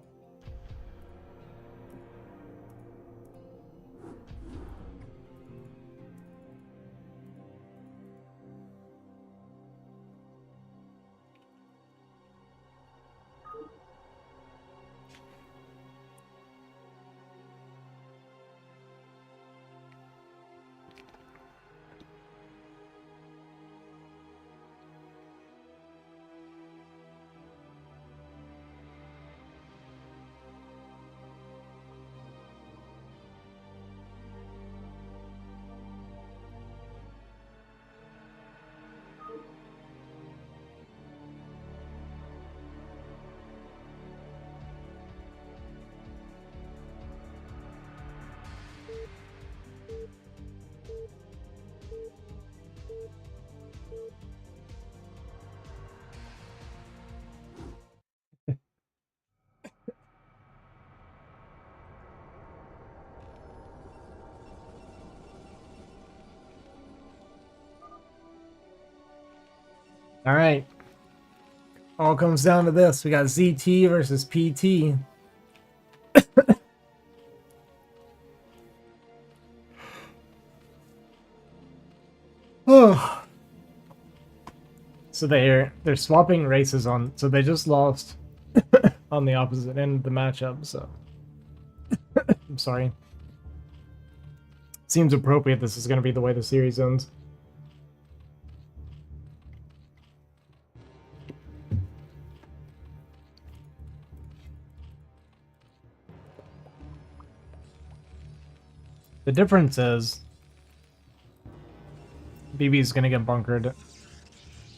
All right. All comes down to this. We got ZT versus PT. Oh. So they're swapping races on. So they just lost on the opposite end of the matchup. So I'm sorry. Seems appropriate. This is going to be the way the series ends. The difference is BB's going to get bunkered,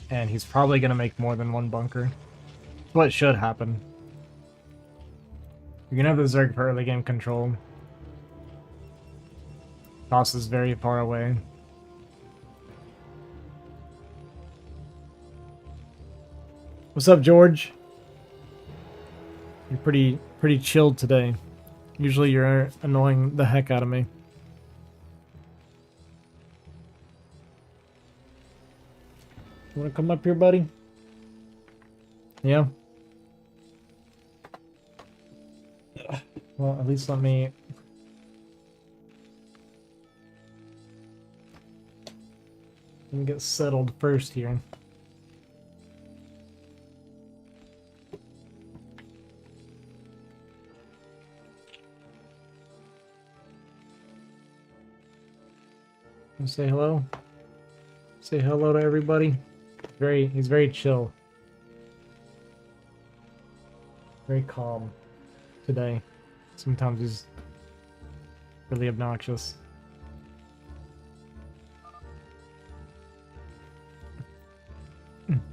and he's probably going to make more than 1 bunker. That's what should happen. You're going to have the Zerg for early game control. Toss is very far away. What's up, George? You're pretty chilled today. Usually you're annoying the heck out of me. You wanna come up here, buddy? Yeah. Well, at least let me get settled first here. Say hello. Say hello to everybody. He's very chill. Very calm today. Sometimes he's really obnoxious.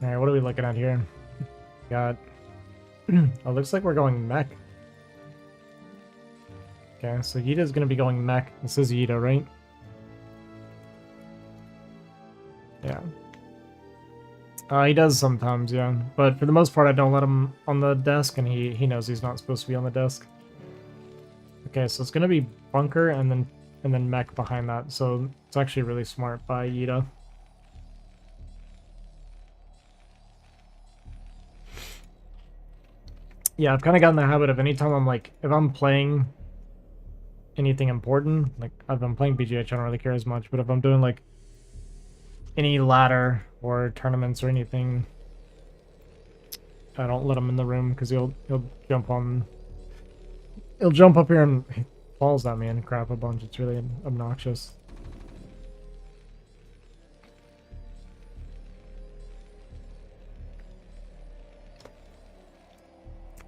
Alright, what are we looking at here? Got... oh, looks like we're going mech. Okay, so Yita's gonna be going mech. This is Yita, right? Yeah. He does sometimes, yeah. But for the most part, I don't let him on the desk, and he knows he's not supposed to be on the desk. Okay, so it's gonna be bunker and then mech behind that. So it's actually really smart by Yita. Yeah, I've kind of gotten the habit of anytime I'm like, if I'm playing anything important, like if I'm playing BGH, I don't really care as much, but if I'm doing like any ladder or tournaments or anything, I don't let him in the room because he'll jump on, he'll jump up here and he falls at me and crap a bunch. It's really obnoxious.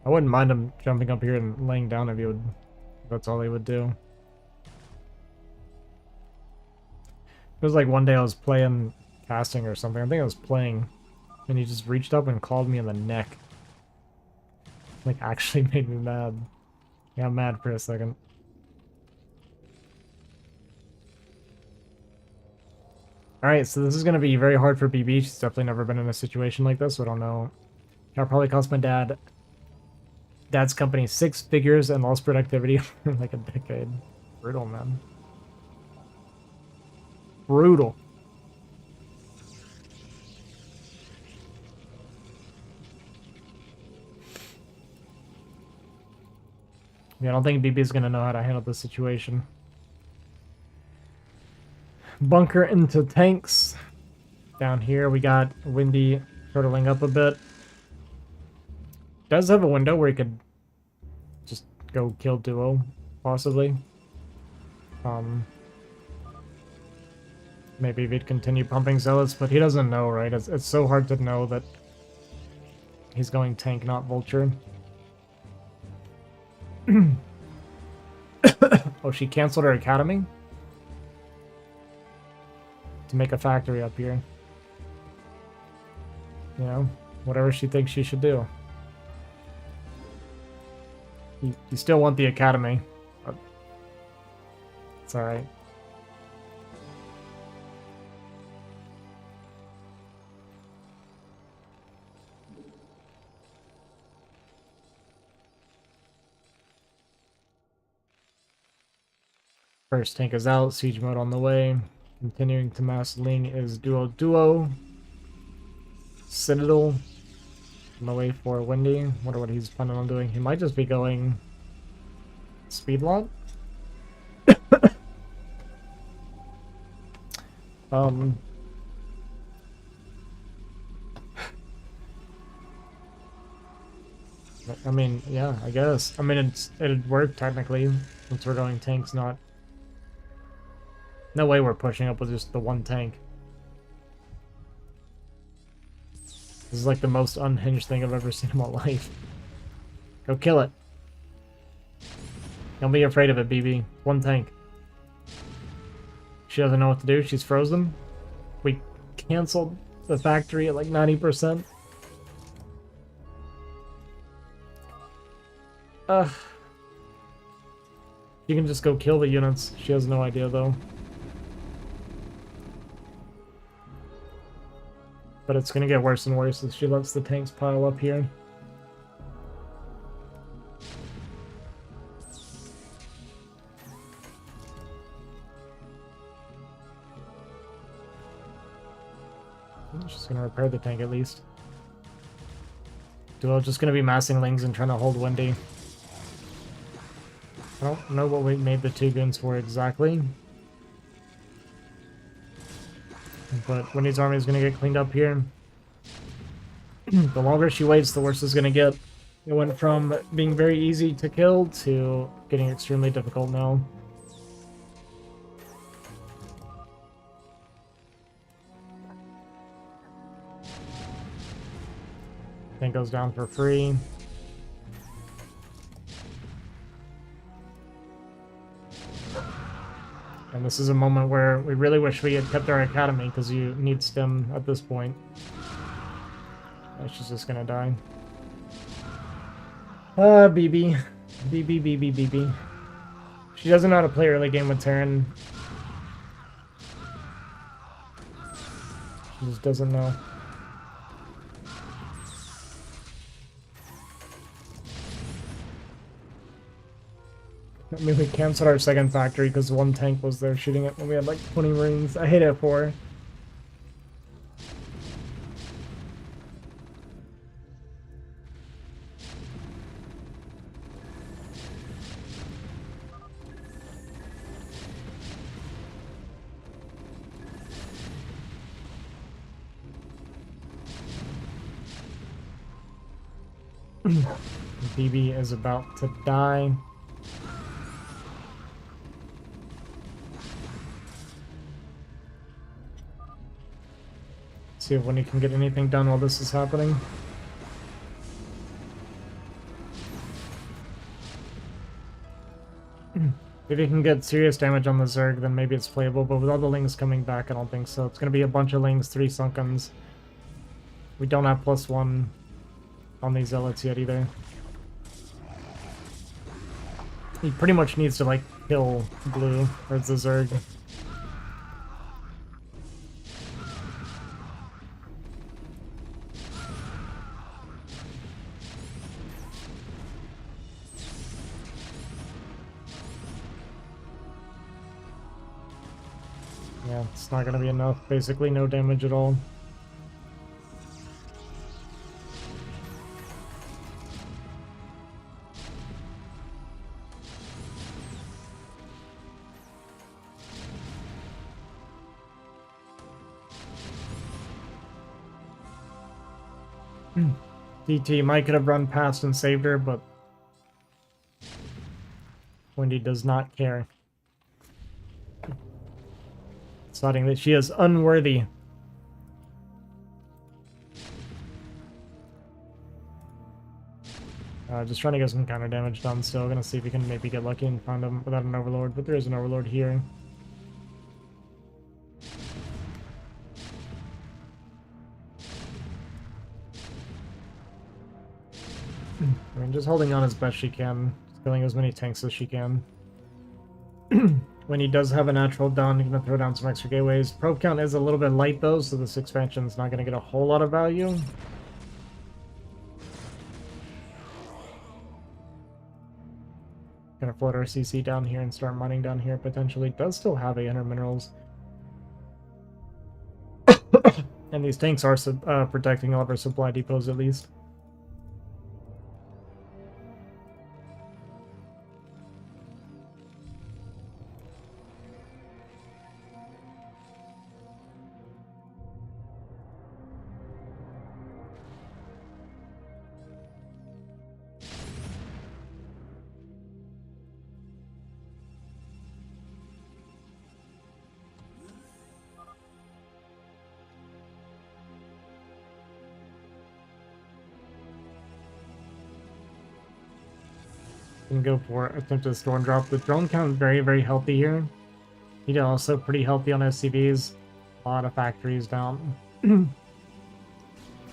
I wouldn't mind him jumping up here and laying down if he would. If that's all he would do. It was like one day I was playing casting or something. I think I was playing, and he just reached up and called me in the neck. Like actually made me mad. Yeah, I'm mad for a second. Alright, so this is going to be very hard for BB. She's definitely never been in a situation like this, so I don't know. I'll probably cost my dad's company 6 figures and lost productivity for like a decade. Brutal, man. Brutal. Yeah, I don't think BB's gonna know how to handle this situation. Bunker into tanks. Down here we got Windy turtling up a bit. Does have a window where he could just go kill duo, possibly. Maybe if he'd continue pumping zealots, but he doesn't know, right? It's so hard to know that he's going tank, not vulture. Oh, she canceled her academy? To make a factory up here. You know, whatever she thinks she should do. You still want the academy. But it's alright. First tank is out, siege mode on the way. Continuing to mass Ling is duo. Citadel on the way for Windy. Wonder what he's planning on doing. He might just be going speed lot. I mean, yeah, I guess. I mean, it'd work technically since we're going tanks, not. No way we're pushing up with just the one tank. This is like the most unhinged thing I've ever seen in my life. Go kill it. Don't be afraid of it, BB. One tank. She doesn't know what to do. She's frozen. We canceled the factory at like 90%. You can just go kill the units. She has no idea though. But it's gonna get worse and worse as she lets the tanks pile up here. She's gonna repair the tank at least. Duel just gonna be massing Lings and trying to hold Wendy. I don't know what we made the 2 goons for exactly. But Wendy's army is gonna get cleaned up here. The longer she waits, the worse it's gonna get. It went from being very easy to kill to getting extremely difficult now. Tank goes down for free. And this is a moment where we really wish we had kept our academy, because you need stem at this point. She's just gonna die. BB. BB. She doesn't know how to play early game with Terran. She just doesn't know. I mean, we canceled our second factory because one tank was there shooting it when we had like 20 Marines. I hate it for. BB is about to die. See if Wendy can get anything done while this is happening. If you can get serious damage on the Zerg, then maybe it's playable, but with all the Lings coming back, I don't think so. It's going to be a bunch of Lings, 3 Sunkens. We don't have +1 on these Zealots yet either. He pretty much needs to, like, kill Blue, or the Zerg. Yeah, it's not gonna be enough. Basically, no damage at all. DT might could have run past and saved her, but Wendy does not care. Deciding that she is unworthy. Just trying to get some counter damage done still. Gonna see if we can maybe get lucky and find him without an Overlord, but there is an Overlord here. I mean, just holding on as best she can, killing as many tanks as she can. When he does have a natural down, he's gonna throw down some extra gateways. Probe count is a little bit light though, so this expansion's not gonna get a whole lot of value. Gonna float our CC down here and start mining down here potentially. Does still have 800 minerals. And these tanks are protecting all of our supply depots at least. Can go for attempted storm drop. The drone count very, very healthy here. He also pretty healthy on SCVs. A lot of factories down. In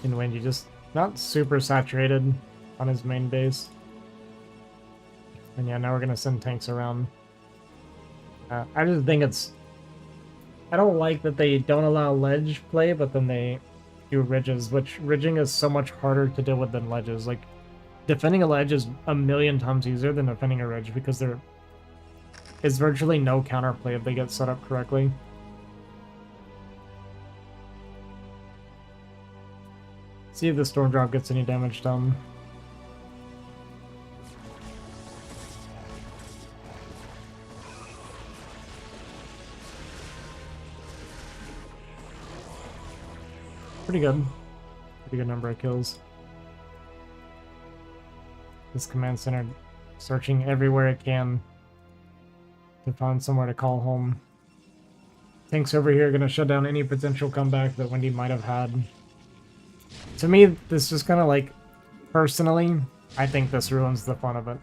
Wendy, just not super saturated on his main base. And yeah, now we're gonna send tanks around. I just think it's... I don't like that they don't allow ledge play, but then they do ridges, which ridging is so much harder to deal with than ledges. Like, defending a ledge is a million times easier than defending a ridge because there is virtually no counterplay if they get set up correctly. See if the storm drop gets any damage done. Pretty good. Pretty good number of kills. This command center searching everywhere it can to find somewhere to call home. Tanks over here are going to shut down any potential comeback that Wendy might have had. To me, this is kind of like, personally, I think this ruins the fun of it.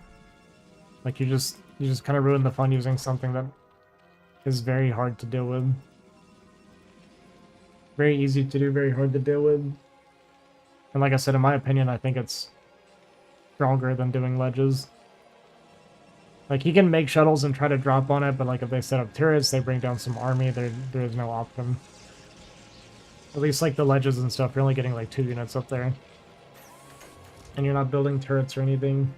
Like, you just kind of ruin the fun using something that is very hard to deal with. Very easy to do, very hard to deal with. And like I said, in my opinion, I think it's stronger than doing ledges. Like, he can make shuttles and try to drop on it, but like if they set up turrets, they bring down some army, there is no option. At least like the ledges and stuff, you're only getting like 2 units up there. And you're not building turrets or anything.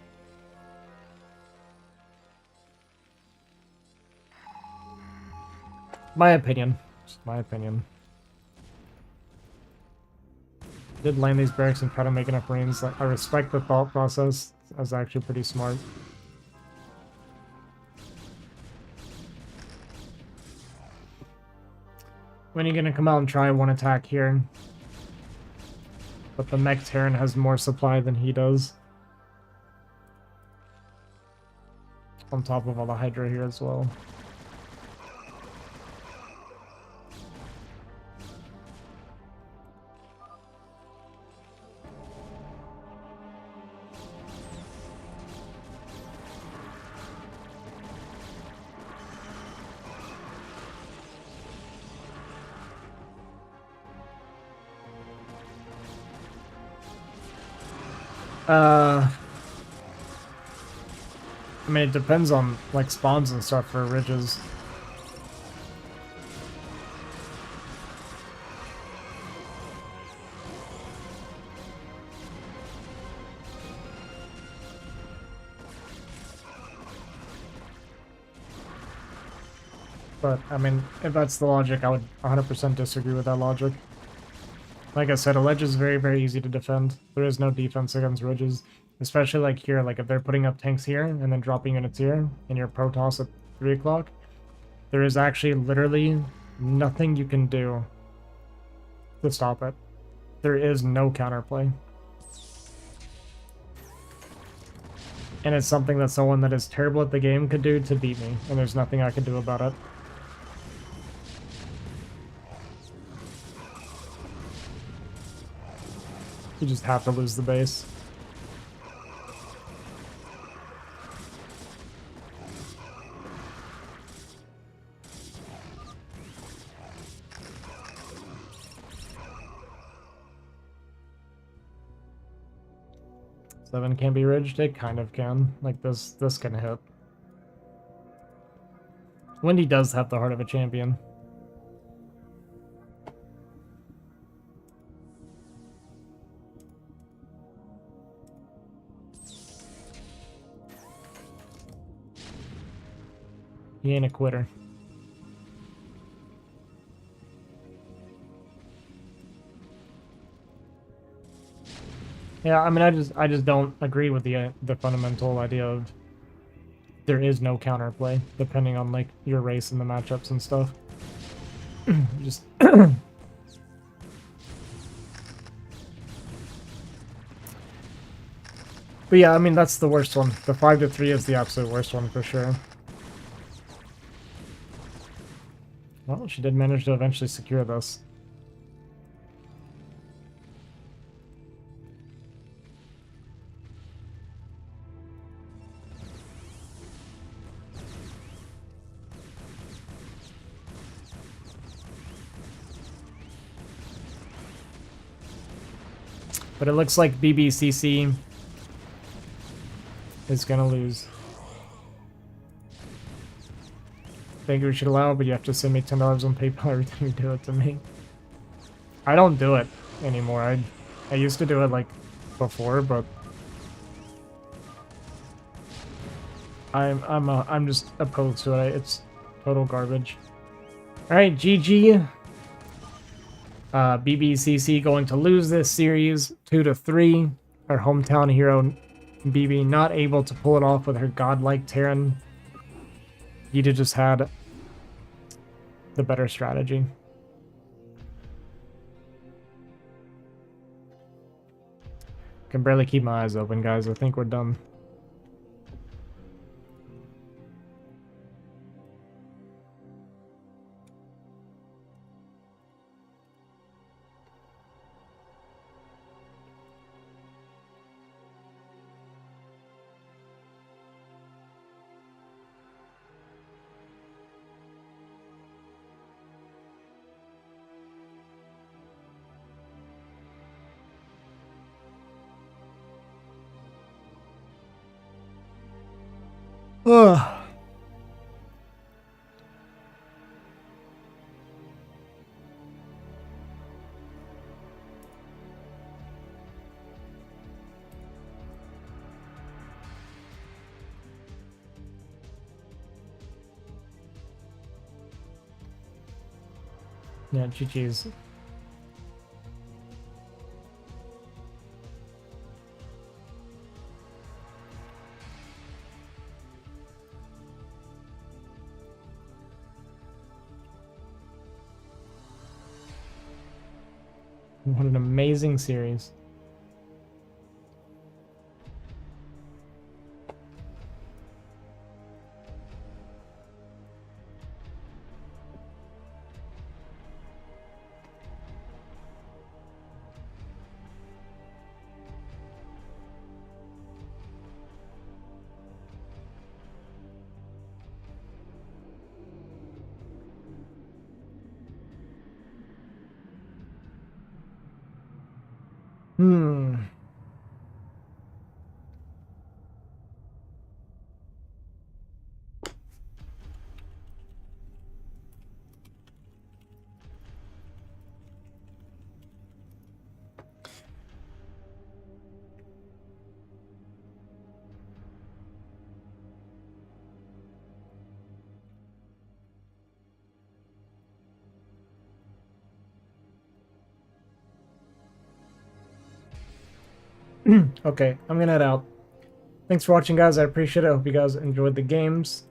My opinion. Just my opinion. Did land these barracks and try to make enough Marines. Like, I respect the thought process. That's actually pretty smart. When are you gonna come out and try one attack here? But the Mech Terran has more supply than he does. On top of all the Hydra here as well. I mean, it depends on, like, spawns and stuff for ridges. But, I mean, if that's the logic, I would 100% disagree with that logic. Like I said, a ledge is very, very easy to defend. There is no defense against ridges. Especially like here, like if they're putting up tanks here and then dropping units here in your Protoss at 3 o'clock, there is actually literally nothing you can do to stop it. There is no counterplay. And it's something that someone that is terrible at the game could do to beat me, and there's nothing I can do about it. You just have to lose the base. Seven can be ridged? It kind of can. Like this can hit. Wendy does have the heart of a champion. He ain't a quitter. Yeah, I mean, I just don't agree with the fundamental idea of there is no counterplay depending on like your race and the matchups and stuff. Just but yeah, I mean that's the worst one. The 5-3 is the absolute worst one for sure. Well, she did manage to eventually secure this. But it looks like BBCC is gonna lose. Think we should allow, but you have to send me $10 on PayPal every time you do it to me. I don't do it anymore. I used to do it like before, but I'm just opposed to it. It's total garbage. All right, GG. BBCC going to lose this series 2-3. Our hometown hero BB not able to pull it off with her godlike Terran. Yida just had the better strategy. Can barely keep my eyes open, guys. I think we're done. Ugh. Yeah, GG's. What an amazing series. Hmm. Okay, I'm gonna head out. Thanks for watching, guys. I appreciate it. I hope you guys enjoyed the games.